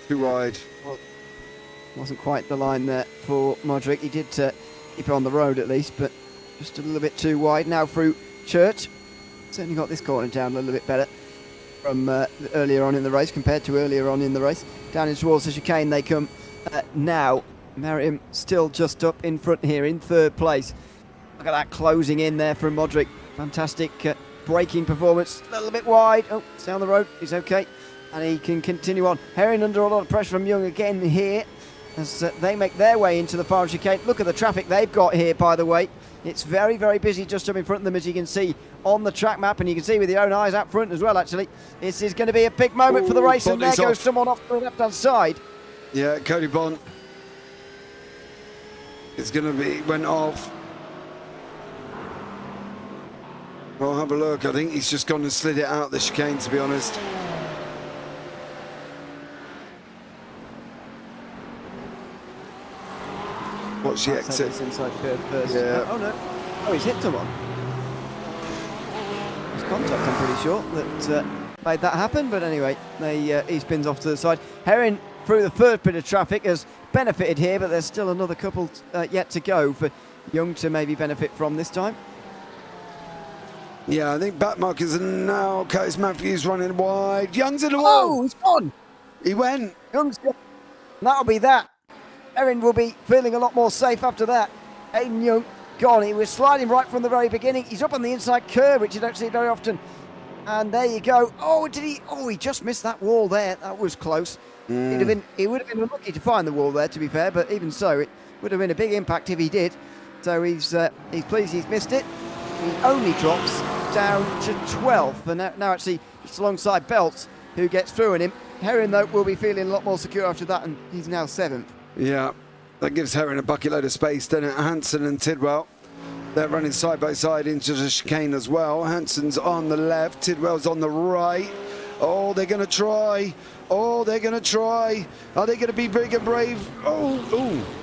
Too wide. Well, wasn't quite the line there for Modric. He did keep it on the road at least, but just a little bit too wide. Now through Church. Certainly got this corner down a little bit better from earlier on in the race compared to earlier on in the race. Down in towards the chicane they come now. Merriam still just up in front here in third place. Look at that closing in there from Modric. Fantastic braking performance. A little bit wide. Oh, it's down the road. He's okay. And he can continue on. Herring under a lot of pressure from Young again here as they make their way into the final chicane. Look at the traffic they've got here, by the way. It's very, very busy just up in front of them, as you can see on the track map, and you can see with your own eyes out front as well, actually. This is going to be a big moment for the race, and there goes someone off the left-hand side. Yeah, Cody Bond is going to be, went off. Well, have a look. I think he's just gone and slid it out the chicane, to be honest. Watch the exit. Inside curve first. Yeah. Oh no. Oh, he's hit someone. It's contact, I'm pretty sure, that made that happen. But anyway, he spins off to the side. Herring through the first bit of traffic has benefited here, but there's still another couple yet to go for Young to maybe benefit from this time. Yeah, I think back markers are now. Curtis Matthews running wide. Young's in the wall. Oh, he's gone. He went. Young's gone. That'll be that. Herring will be feeling a lot more safe after that. Aidan Young gone. He was sliding right from the very beginning. He's up on the inside curve, which you don't see very often. And there you go. Oh, did he? Oh, he just missed that wall there. That was close. He would have been unlucky to find the wall there, to be fair. But even so, it would have been a big impact if he did. So he's pleased he's missed it. He only drops down to 12th, and now actually just alongside Belts, who gets through on him. Herring, though, will be feeling a lot more secure after that, and he's now 7th. Yeah, that gives Herring a bucket load of space. Then Hansen and Tidwell, they're running side by side into the chicane as well. Hansen's on the left, Tidwell's on the right. Oh, they're going to try. Oh, they're going to try. Are they going to be big and brave? Oh,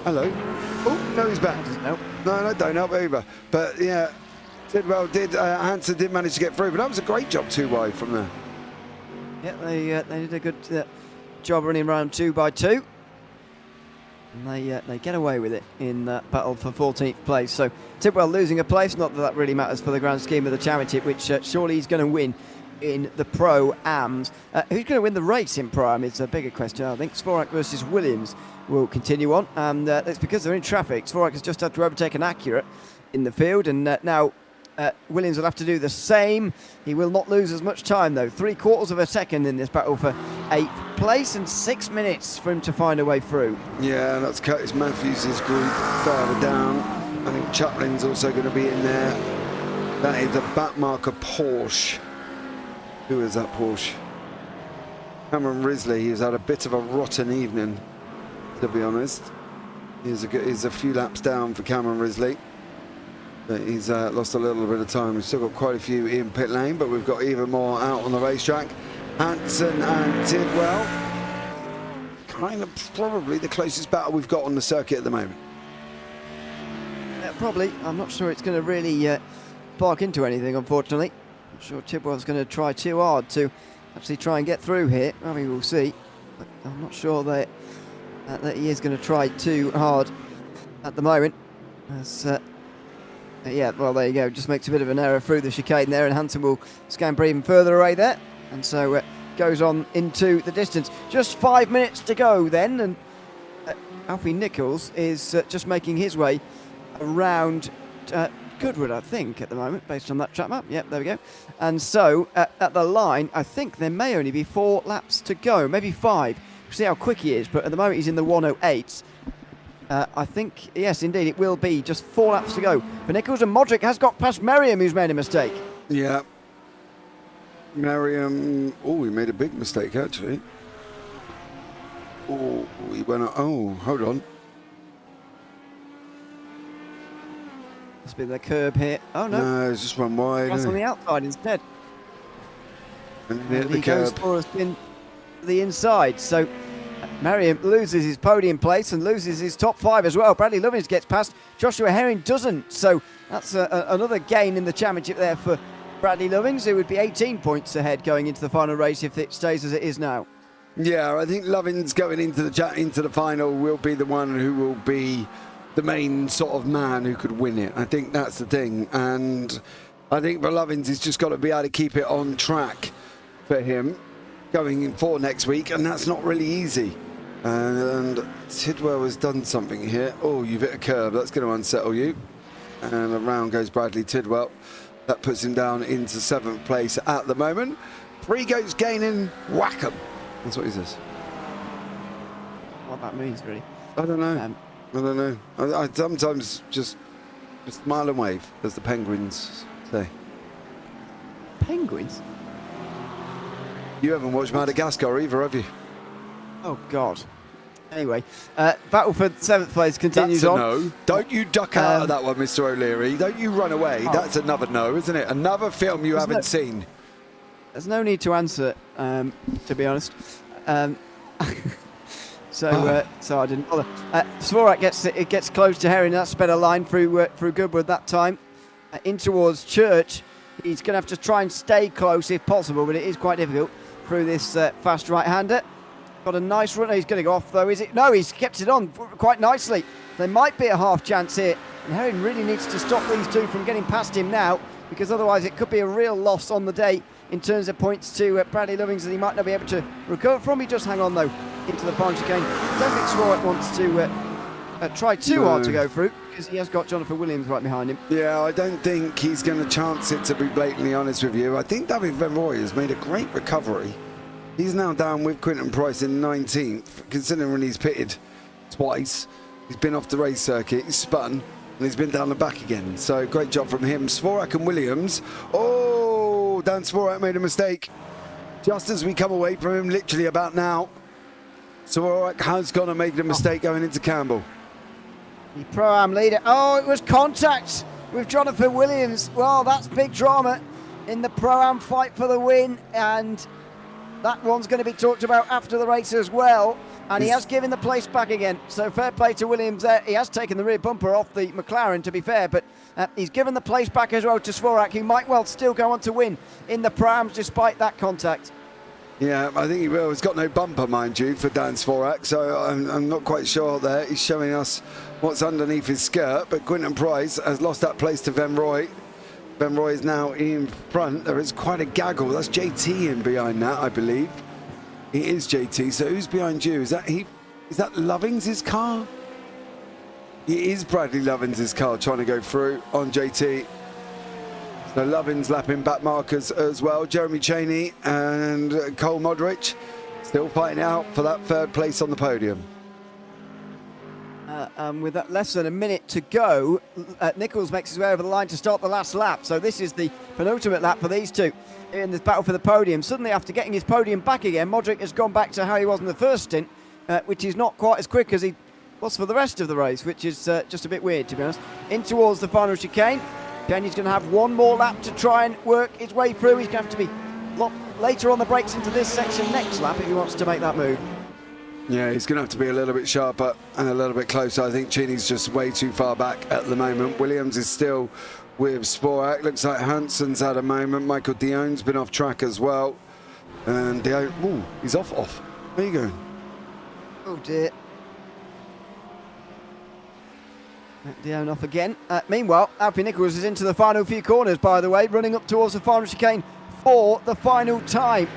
hello. Oh, no, he's back. No, don't help either. But yeah, Tidwell did. Hansen did manage to get through, but that was a great job too wide from there. Yeah, they did a good job running around 2 by 2. And they get away with it in that battle for 14th place. So Tidwell losing a place, not that that really matters for the grand scheme of the championship, which surely he's going to win in the Pro-Ams. Who's going to win the race in Pro-Am is a bigger question. I think Dvorak versus Williams will continue on, and that's because they're in traffic. Dvorak has just had to overtake an Accurate in the field, and now Williams will have to do the same. He will not lose as much time, though. 3/4 of a second in this battle for 8th place, and 6 minutes for him to find a way through. Yeah, that's Curtis Matthews' group further down. I think Chaplin's also going to be in there. That is a backmarker Porsche. Who is that Porsche? Cameron Risley. He's had a bit of a rotten evening, to be honest. He's a few laps down for Cameron Risley. But he's lost a little bit of time. We've still got quite a few in pit lane, but we've got even more out on the racetrack. Hansen and Tidwell. Kind of probably the closest battle we've got on the circuit at the moment. Probably. I'm not sure it's going to really bark into anything, unfortunately. I'm not sure Tidwell's going to try too hard to actually try and get through here. I mean, we'll see. But I'm not sure that he is going to try too hard at the moment. As, yeah, well, there you go. Just makes a bit of an error through the chicane there, and Hansen will scamper even further away there. And so goes on into the distance. Just 5 minutes to go then, and Alfie Nichols is just making his way around Goodwood, I think, at the moment, based on that track map. Yep, there we go. And so, at the line, I think there may only be 4 laps to go, maybe 5. We'll see how quick he is, but at the moment he's in the 1:08. I think, yes, indeed, it will be just 4 laps to go for Nichols, and Modric has got past Merriam, who's made a mistake. Yeah. Merriam, oh, he made a big mistake, actually. Oh, he went, oh, hold on. Must be the curb here. Oh, no. No, it's just run wide. That's on the outside instead. And hit the he goes curb. for a spin to the inside. So Merriam loses his podium place and loses his top 5 as well. Bradley Lovins gets past. Joshua Herring doesn't. So that's another gain in the championship there for Bradley Lovins, who would be 18 points ahead going into the final race if it stays as it is now. Yeah, I think Lovins going into the final will be the one who will be the main sort of man who could win it. I think that's the thing. And I think for Lovins, he's just got to be able to keep it on track for him going in for next week. And that's not really easy. And Tidwell has done something here. Oh, you've hit a curb. That's going to unsettle you. And around goes Bradley Tidwell. That puts him down into 7th place at the moment. 3 goes gaining, whack 'em. That's what he says. What that means, really. I don't know. I don't know. I sometimes just smile and wave, as the Penguins say. Penguins? You haven't watched Madagascar either, have you? Oh, God. Anyway, battle for 7th place continues That's a on. no. Don't you duck out of that one, Mr. O'Leary. Don't you run away. Oh. That's another no, isn't it? Another film you haven't seen. There's no need to answer, to be honest. So I didn't bother. Svorak gets close to Herring. That's a better line through Goodwood that time. In towards Church. He's going to have to try and stay close if possible, but it is quite difficult through this fast right-hander. Got a nice run. He's going to go off, though, is it? No, he's kept it on quite nicely. There might be a half chance here. And Herring really needs to stop these two from getting past him now, because otherwise it could be a real loss on the day in terms of points to Bradley Lovins that he might not be able to recover from. He does hang on, though, into the final chicane. I don't think Svorak wants to try too hard to go through, because he has got Jonathan Williams right behind him. Yeah, I don't think he's going to chance it, to be blatantly honest with you. I think David Van Rooij has made a great recovery. He's now down with Quinton Price in 19th, considering he's pitted twice. He's been off the race circuit, he's spun, and he's been down the back again. So great job from him. Svorak and Williams. Oh, Dan Svorak made a mistake. Just as we come away from him, literally about now, Svorak has gone and made a mistake going into Campbell. The Pro-Am leader. Oh, it was contact with Jonathan Williams. Well, that's big drama in the Pro-Am fight for the win, and that one's going to be talked about after the race as well. And he has given the place back again. So fair play to Williams there. He has taken the rear bumper off the McLaren, to be fair, but he's given the place back as well to Svorak, who might well still go on to win in the Pro-Ams despite that contact. Yeah, I think he will. He's got no bumper, mind you, for Dan Svorak, so I'm not quite sure there. He's showing us what's underneath his skirt, but Quinton Price has lost that place to Van Rooij. Van Rooij is now in front. There is quite a gaggle. That's JT in behind that, I believe. It is JT. So who's behind you? Is that he? Is that Lovins' car? It is Bradley Lovins' car trying to go through on JT. So Lovins lapping back markers as well. Jeremy Cheney and Cole Modric still fighting out for that 3rd place on the podium. With that less than a minute to go, Nichols makes his way over the line to start the last lap. So this is the penultimate lap for these two in this battle for the podium. Suddenly, after getting his podium back again, Modric has gone back to how he was in the first stint, which is not quite as quick as he was for the rest of the race, which is just a bit weird, to be honest. In towards the final chicane. Kenny's going to have one more lap to try and work his way through. He's going to have to be later on the brakes into this section next lap if he wants to make that move. Yeah, he's going to have to be a little bit sharper and a little bit closer. I think Cheney's just way too far back at the moment. Williams is still with Sporak. Looks like Hansen's had a moment. Michael Dionne's been off track as well. And Dionne, ooh, he's off. Where are you going? Oh dear. Dionne off again. Meanwhile, Alfie Nichols is into the final few corners, by the way, running up towards the final chicane for the final time.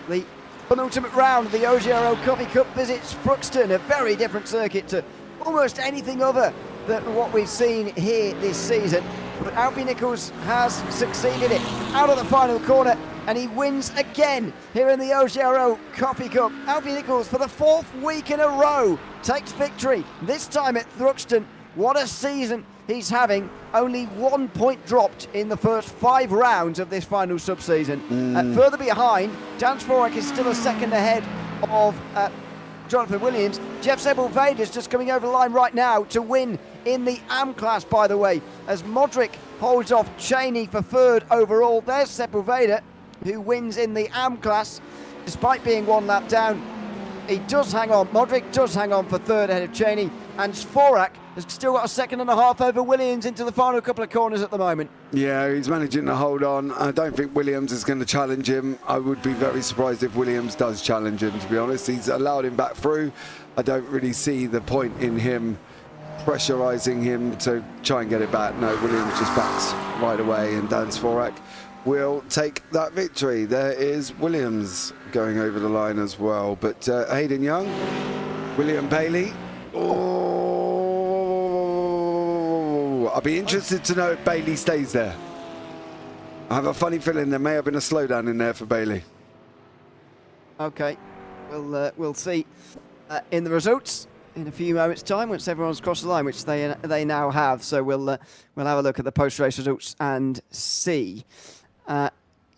The penultimate round of the OGRL Coffee Cup visits Thruxton, a very different circuit to almost anything other than what we've seen here this season. but Alfie Nichols has succeeded it out of the final corner, and he wins again here in the OGRL Coffee Cup. Alfie Nichols, for the 4th week in a row, takes victory, this time at Thruxton. What a season he's having. Only 1 point dropped in the first 5 rounds of this final sub-season. Further behind, Dan Dvorak is still a second ahead of Jonathan Williams. Jeff Sepulveda's just coming over the line right now to win in the AM class, by the way, as Modric holds off Cheney for 3rd overall. There's Sepulveda, who wins in the AM class, despite being 1 lap down. He does hang on. Modric does hang on for 3rd ahead of Cheney, and Dvorak has still got a 2.5 over Williams into the final couple of corners at the moment. Yeah, he's managing to hold on. I don't think Williams is going to challenge him. I would be very surprised if Williams does challenge him, to be honest. He's allowed him back through. I don't really see the point in him pressurising him to try and get it back. No, Williams just backs right away, and Dan Dvorak will take that victory. There is Williams going over the line as well. But Hayden Young, William Bailey. Oh, I'll be interested to know if Bailey stays there. I have a funny feeling there may have been a slowdown in there for Bailey. Okay, we'll see in the results in a few moments' time once everyone's crossed the line, which they now have. So we'll have a look at the post-race results and see.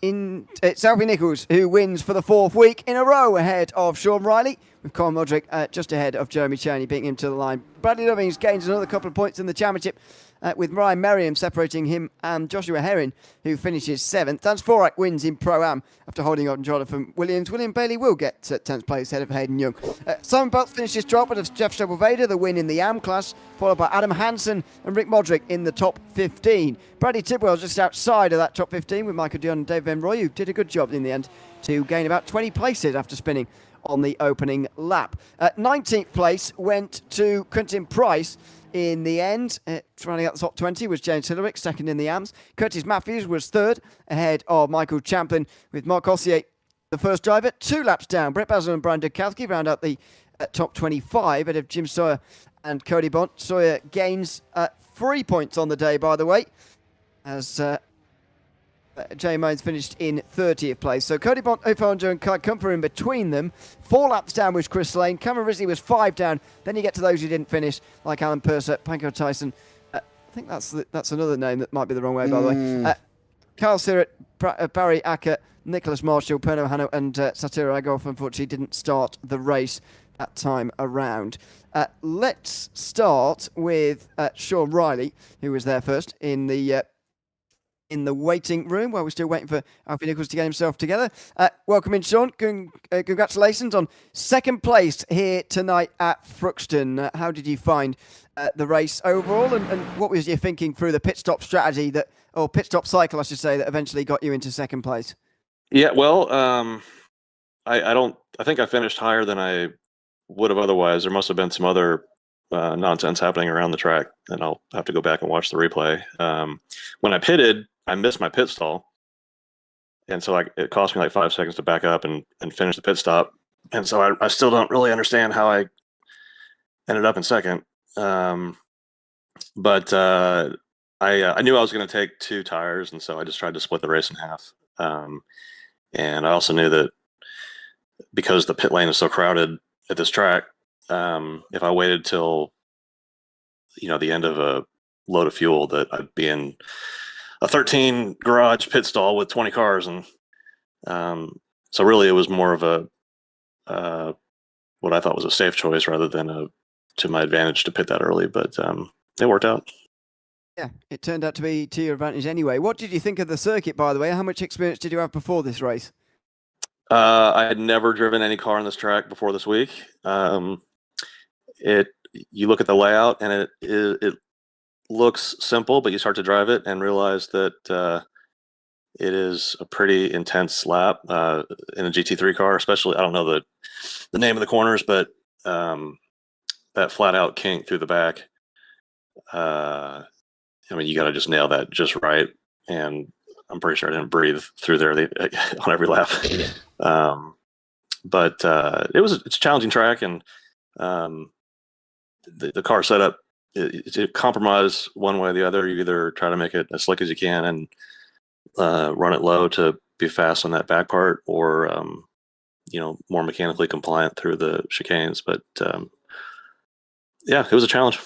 It's Alfie Nichols who wins for the 4th week in a row ahead of Sean Riley, with Colin Modric just ahead of Jeremy Cheney, beating him to the line. Bradley Lovings gains another couple of points in the championship, with Ryan Merriam separating him and Joshua Herring, who finishes 7th. Dan Dvorak wins in Pro-Am after holding on Jonathan Williams. William Bailey will get 10th place ahead of Hayden Young. Simon Belt finishes 12th with Jeff Sepulveda, the win in the AM class, followed by Adam Hansen and Rick Modric in the top 15. Bradley Tidwell just outside of that top 15 with Michael Dion and Dave Van Roy, who did a good job in the end to gain about 20 places after spinning on the opening lap. 19th place went to Quentin Price. In the end, running out the top 20 was James Hillerick, 2nd in the AMS. Curtis Matthews was 3rd, ahead of Michael Champlin, with Marc Ossier, the first driver, 2 laps down. Brett Basil and Brian Dukowski round out the top 25, ahead of Jim Sawyer and Cody Bont. Sawyer gains 3 points on the day, by the way, as Jay Mines finished in 30th place. So Cody Bont, Ofonjo and Kai Comfer in between them. 4 laps down was Chris Lane. Cameron Risley was 5 down. Then you get to those who didn't finish, like Alan Purser, Panko Tyson. I think that's another name that might be the wrong way, by the way. Carl Sirrett, Barry Acker, Nicholas Marshall, Perno Hanno and Satira Agolf unfortunately didn't start the race that time around. Let's start with Sean Riley, who was there first in the waiting room while we're still waiting for Alfie Nichols to get himself together. Welcome in, Sean. Congratulations on 2nd place here tonight at Thruxton. How did you find the race overall, and what was your thinking through the pit stop strategy or pit stop cycle, I should say, that eventually got you into 2nd place? Yeah, well, I think I finished higher than I would have otherwise. There must have been some other nonsense happening around the track, and I'll have to go back and watch the replay. When I pitted, I missed my pit stall, and so it cost me like 5 seconds to back up and finish the pit stop. And so I still don't really understand how I ended up in 2nd. But I knew I was going to take 2 tires, and so I just tried to split the race in half. And I also knew that because the pit lane is so crowded at this track, if I waited till the end of a load of fuel, that I'd be in a 13 garage pit stall with 20 cars. And so really it was more of a what I thought was a safe choice rather than to my advantage to pit that early, but it worked out. Yeah, it turned out to be to your advantage anyway. What did you think of the circuit, by the way? How much experience did you have before this race? I had never driven any car on this track before this week. You look at the layout and it looks simple, but you start to drive it and realize that it is a pretty intense lap in a GT3 car, especially. I don't know the name of the corners, but that flat out kink through the back. I mean, you got to just nail that just right. And I'm pretty sure I didn't breathe through there on every lap. But it's a challenging track, and the car setup to compromise one way or the other. You either try to make it as slick as you can and run it low to be fast on that back part, or more mechanically compliant through the chicanes. But yeah, it was a challenge.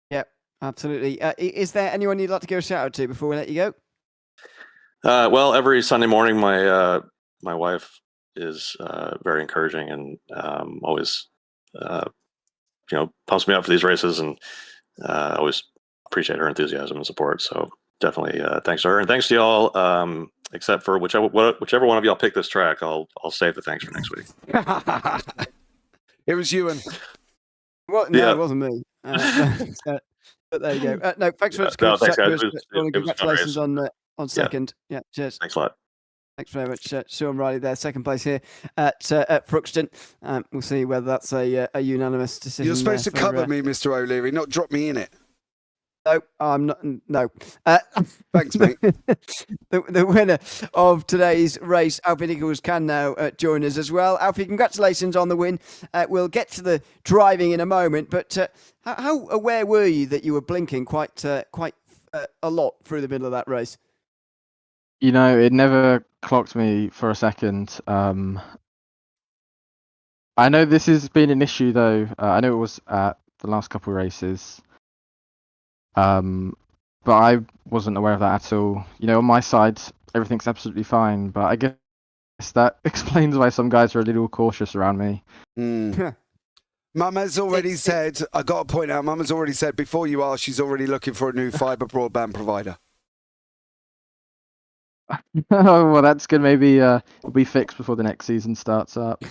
Yep, absolutely. Is there anyone you'd like to give a shout out to before we let you go? Well, every Sunday morning, my wife is very encouraging and always pumps me up for these races, and always appreciate her enthusiasm and support. So definitely thanks to her, and thanks to y'all. Except for whichever one of y'all pick this track, I'll save the thanks for next week. It was Ewan. Well, no, it wasn't me. But there you go. No, thanks for thanks, guys. Congratulations on second. Yeah, cheers. Thanks a lot. Thanks very much, Sean Riley there, second place here at Thruxton. We'll see whether that's a unanimous decision. You're supposed to cover me, Mr. O'Leary, not drop me in it. No, I'm not. No. Thanks, mate. The winner of today's race, Alfie Nichols, can now join us as well. Alfie, congratulations on the win. We'll get to the driving in a moment, but how aware were you that you were blinking quite a lot through the middle of that race? It never clocked me for a second. I know this has been an issue, though. I know it was at the last couple of races. But I wasn't aware of that at all. On my side, everything's absolutely fine, but I guess that explains why some guys are a little cautious around me. Mum has already said, I got to point out, Mum has already said, before you ask, she's already looking for a new fibre broadband provider. Oh, well, that's good. Maybe it'll be fixed before the next season starts up.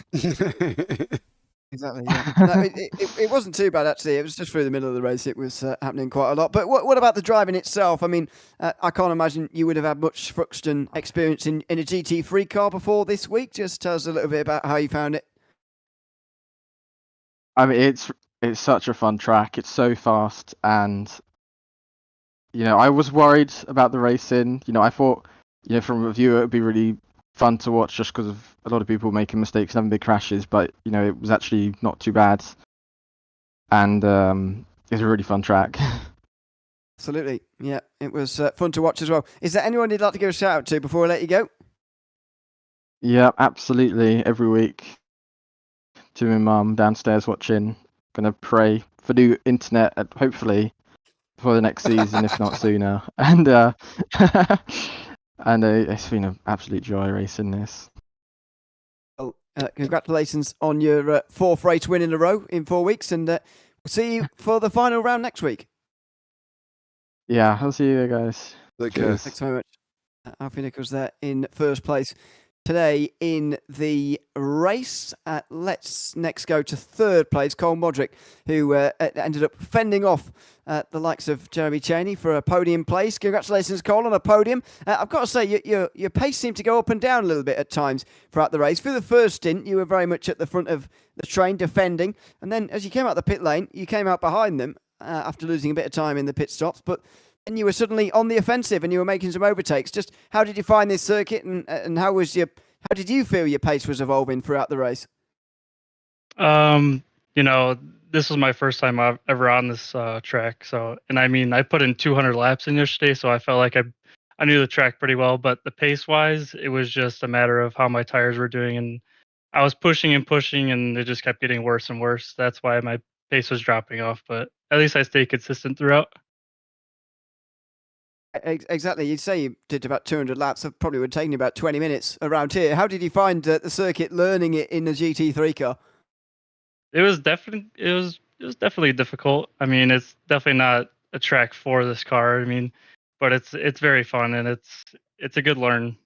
Exactly. Yeah. No, it wasn't too bad, actually. It was just through the middle of the race. It was happening quite a lot. But what about the driving itself? I mean, I can't imagine you would have had much Thruxton experience in a GT3 car before this week. Just tell us a little bit about how you found it. I mean, it's such a fun track. It's so fast, and I was worried about the racing. I thought, from a viewer, it would be really fun to watch just because of a lot of people making mistakes and having big crashes, but it was actually not too bad, and it's a really fun track. Absolutely, yeah, it was fun to watch as well. Is there anyone you'd like to give a shout out to before I let you go? Yeah, absolutely. Every week to my mum downstairs watching. Gonna pray for new internet, hopefully for the next season, if not sooner. And and it's been an absolute joy racing this. Well, congratulations on your fourth race win in a row in 4 weeks, and we'll see you for the final round next week. Yeah, I'll see you guys. Thanks very much. Alfie Nichols there in first place today in the race. Let's next go to third place, Cole Modric, who ended up fending off the likes of Jeremy Cheney for a podium place. Congratulations, Cole, on a podium. I've got to say, your pace seemed to go up and down a little bit at times throughout the race. For the first stint, you were very much at the front of the train defending, and then as you came out the pit lane, you came out behind them after losing a bit of time in the pit stops, but then you were suddenly on the offensive and you were making some overtakes. Just how did you find this circuit, and how did you feel your pace was evolving throughout the race? This was my first time ever on this track. And I put in 200 laps in yesterday, so I felt like I knew the track pretty well. But the pace-wise, it was just a matter of how my tires were doing, and I was pushing and pushing, and it just kept getting worse and worse. That's why my pace was dropping off. But at least I stayed consistent throughout. Exactly. You'd say you did about 200 laps. It probably would take you about 20 minutes around here. How did you find the circuit learning it in a GT3 car? It was definitely difficult. I mean, it's definitely not a track for this car. I mean, but it's very fun, and it's a good learn.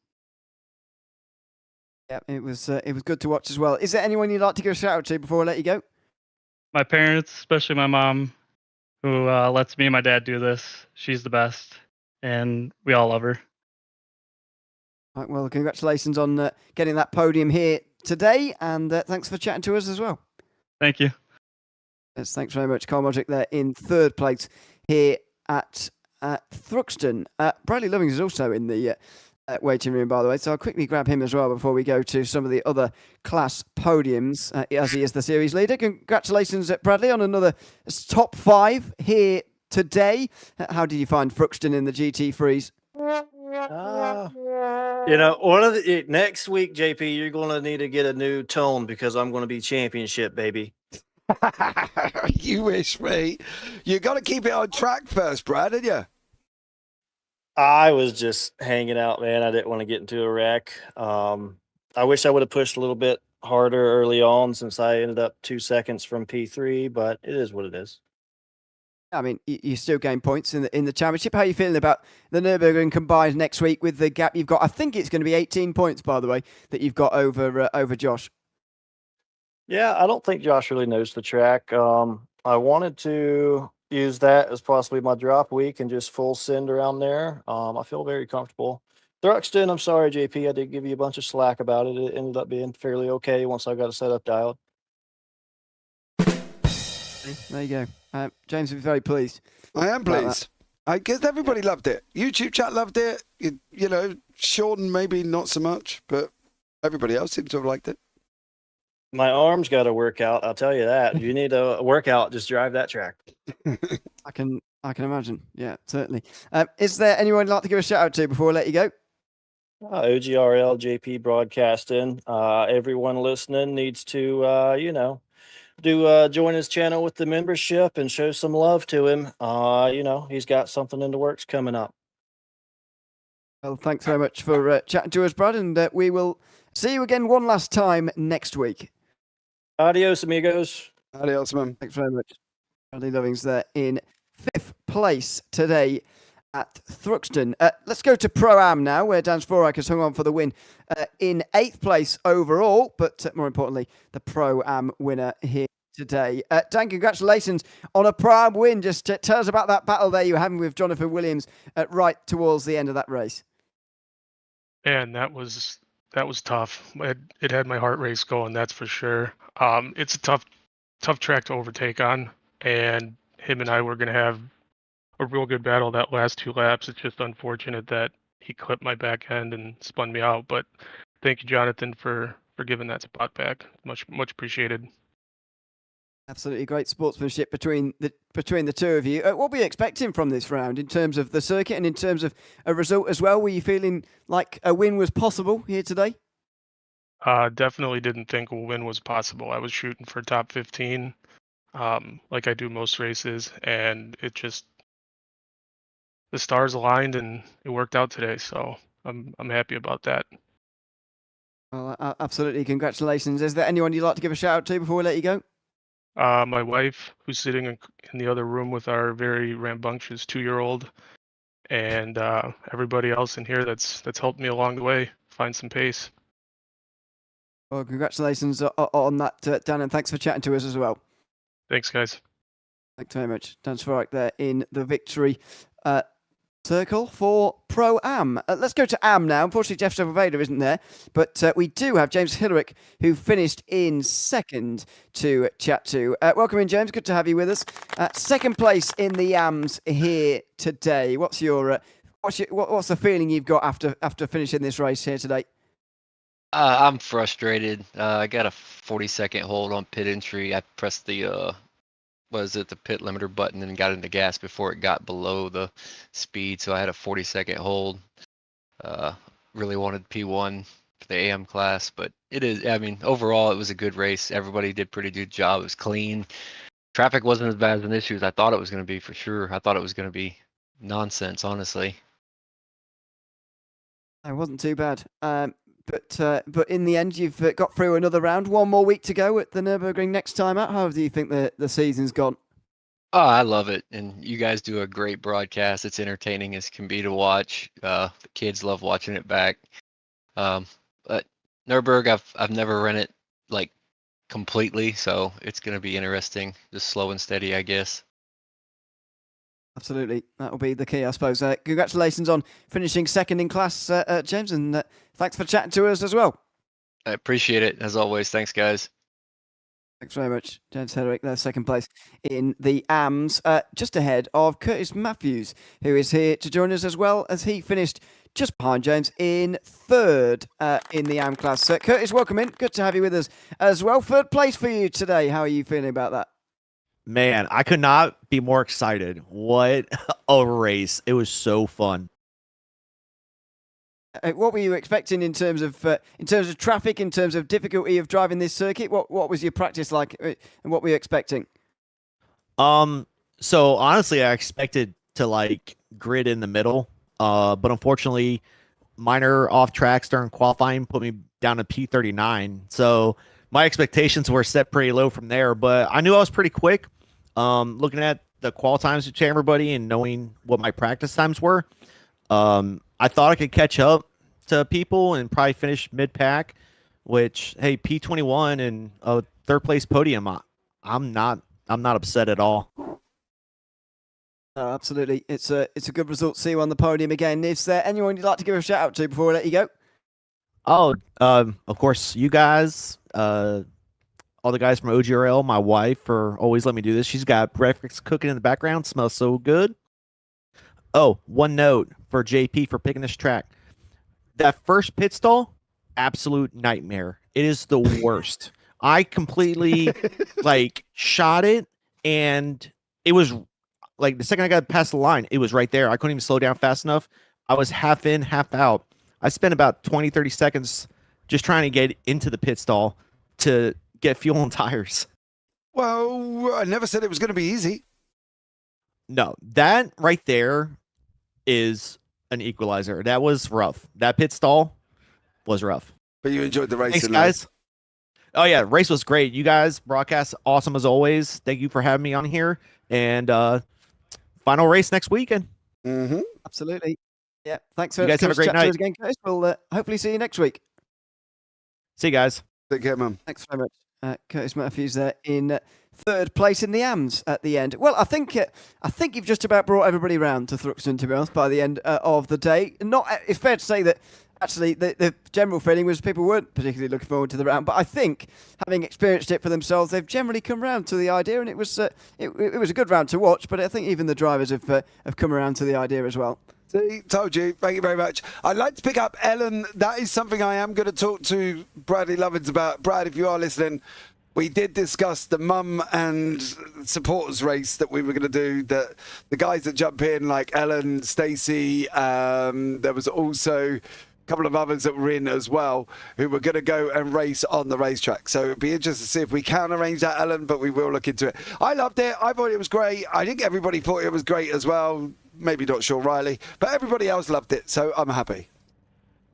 Yeah, it was good to watch as well. Is there anyone you'd like to give a shout out to before I let you go? My parents, especially my mom, who lets me and my dad do this. She's the best, and we all love her. Right, well, congratulations on getting that podium here today, and thanks for chatting to us as well. Thank you. Yes, thanks very much. Carl Modric there in third place here at Thruxton. Bradley Lovings is also in the waiting room, by the way. So I'll quickly grab him as well before we go to some of the other class podiums, as he is the series leader. Congratulations, Bradley, on another top 5 here today. How did you find Thruxton in the GT3s? One of the next week, JP, you're going to need to get a new tone because I'm going to be championship, baby. You wish, mate. You got to keep it on track first, Brad, didn't you? I was just hanging out, man. I didn't want to get into a wreck. I wish I would have pushed a little bit harder early on since I ended up 2 seconds from P3, but it is what it is. I mean, you still gain points in the championship. How are you feeling about the Nürburgring combined next week with the gap you've got? I think it's going to be 18 points, by the way, that you've got over Josh. Yeah, I don't think Josh really knows the track. I wanted to use that as possibly my drop week and just full send around there. I feel very comfortable. Thruxton, I'm sorry, JP. I did give you a bunch of slack about it. It ended up being fairly okay once I got a setup dialed. There you go. James will be very pleased. I am pleased. Because everybody loved it. YouTube chat loved it. You know, Sean maybe not so much, but everybody else seemed to have liked it. My arms got to work out. I'll tell you that. If you need a workout, just drive that track. I can imagine. Yeah, certainly. Is there anyone you'd like to give a shout out to before I let you go? OGRL, JP Broadcasting. Everyone listening needs to, join his channel with the membership and show some love to him. He's got something in the works coming up. Well, thanks very much for chatting to us, Brad, and we will see you again one last time next week. Adios, amigos. Adios, man. Thanks very much. Bradley Lovings there in 5th place today at Thruxton. Let's go to Pro-Am now, where Dan Sporak has hung on for the win in 8th place overall, but more importantly, the Pro-Am winner here today. Dan, congratulations on a Pro-Am win. Just tell us about that battle there you were having with Jonathan Williams right towards the end of that race. And that was tough. It had my heart race going, that's for sure. It's a tough track to overtake on, and him and I were going to have a real good battle that last 2 laps. It's just unfortunate that he clipped my back end and spun me out, but thank you, Jonathan, for giving that spot back. Much appreciated. Absolutely great sportsmanship between the two of you. What were you expecting from this round in terms of the circuit and in terms of a result as well? Were you feeling like a win was possible here today? Definitely didn't think a win was possible. I was shooting for top 15, like I do most races, and the stars aligned and it worked out today. So I'm happy about that. Well, absolutely. Congratulations. Is there anyone you'd like to give a shout out to before we let you go? My wife, who's sitting in the other room with our very rambunctious 2-year-old, and everybody else in here that's helped me along the way find some pace. Well, congratulations on that, Dan, and thanks for chatting to us as well. Thanks, guys. Thanks very much. Dan Svorak there in the victory circle for Pro-Am. Let's go to Am now. Unfortunately, Jeff Silvervader isn't there, but we do have James Hillerich, who finished in 2nd to chat to. Welcome in, James. Good to have you with us. 2nd place in the Ams here today. What's the feeling you've got after finishing this race here today? I'm frustrated. I got a 40-second hold on pit entry. I pressed the the pit limiter button and got into gas before it got below the speed, so I had a 40-second hold. Really wanted P1 for the AM class, but overall it was a good race. Everybody did a pretty good job. It was clean. Traffic wasn't as bad as an issue as I thought it was going to be, for sure. I thought it was going to be nonsense, honestly. It wasn't too bad. But in the end, you've got through another round. One more week to go at the Nürburgring next time out. How do you think the season's gone? Oh, I love it, and you guys do a great broadcast. It's entertaining as can be to watch. The kids love watching it back. But Nürburgring, I've never run it like completely, so it's going to be interesting. Just slow and steady, I guess. Absolutely. That will be the key, I suppose. Congratulations on finishing 2nd in class, James, and thanks for chatting to us as well. I appreciate it, as always. Thanks, guys. Thanks very much, James Hedrick, there, 2nd place in the AMS, just ahead of Curtis Matthews, who is here to join us as well, as he finished just behind James in third in the AM class. Curtis, welcome in. Good to have you with us as well. Third place for you today. How are you feeling about that? Man, I could not be more excited. What a race. It was so fun. What were you expecting in terms of traffic, in terms of difficulty of driving this circuit? What was your practice like, and what were you expecting? So honestly, I expected to like grid in the middle, but unfortunately, minor off tracks during qualifying put me down to P39. So my expectations were set pretty low from there, but I knew I was pretty quick. Looking at the qual times to everybody and knowing what my practice times were, I thought I could catch up to people and probably finish mid pack. Which, hey, P21 and a third place podium, I'm not upset at all. Oh, absolutely, it's a good result to see you on the podium again. Is there anyone you'd like to give a shout out to before I let you go? Oh, of course, you guys, all the guys from OGRL, my wife, for always letting me do this. She's got breakfast cooking in the background, smells so good. Oh, one note for JP for picking this track. That first pit stall, absolute nightmare. It is the worst. I completely like shot it, and it was like the second I got past the line, it was right there. I couldn't even slow down fast enough. I was half in, half out. I spent about 20, 30 seconds just trying to get into the pit stall to get fuel and tires. Well, I never said it was going to be easy. No, that right there is an equalizer. That was rough. That pit stall was rough. But you enjoyed the race. Thanks, guys. Oh, yeah, race was great. You guys, broadcast awesome as always. Thank you for having me on here. And final race next weekend. Mm-hmm. Absolutely. Yeah, thanks for you guys have a great night. again, Curtis. We'll hopefully see you next week. See you guys. Take care, man. Thanks very much. Curtis Murphy's there in third place in the AMs at the end. Well, I think you've just about brought everybody round to Thruxton, to be honest, by the end of the day. It's fair to say that actually the general feeling was people weren't particularly looking forward to the round, but I think having experienced it for themselves, they've generally come round to the idea, and it was a good round to watch. But I think even the drivers have come around to the idea as well. See, told you. Thank you very much. I'd like to pick up Ellen. That is something I am going to talk to Bradley Lovins about. Brad, if you are listening, we did discuss the mum and supporters race that we were going to do. The guys that jump in, like Ellen, Stacey, there was also a couple of others that were in as well who were going to go and race on the racetrack. So it'd be interesting to see if we can arrange that, Ellen, but we will look into it. I loved it. I thought it was great. I think everybody thought it was great as well. Maybe not Sean Riley, but everybody else loved it, so I'm happy.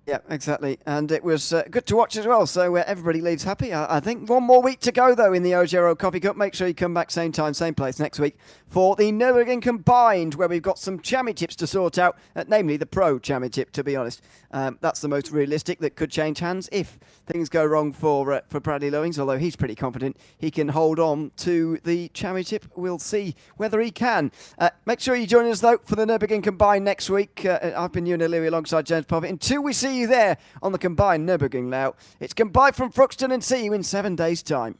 Yeah, exactly. And it was good to watch as well. So everybody leaves happy. I think one more week to go, though, in the OGRL Coffee Cup. Make sure you come back same time, same place next week for the Nürburgring Combined, where we've got some championships to sort out, namely the Pro Championship, to be honest. That's the most realistic that could change hands if things go wrong for Bradley Lovins, although he's pretty confident he can hold on to the championship. We'll see whether he can. Make sure you join us, though, for the Nürburgring Combined next week. I've been Ewan O'Leary alongside James Parfitt. Until we see you there on the Combined Nürburgring layout, it's goodbye from Thruxton and see you in 7 days' time.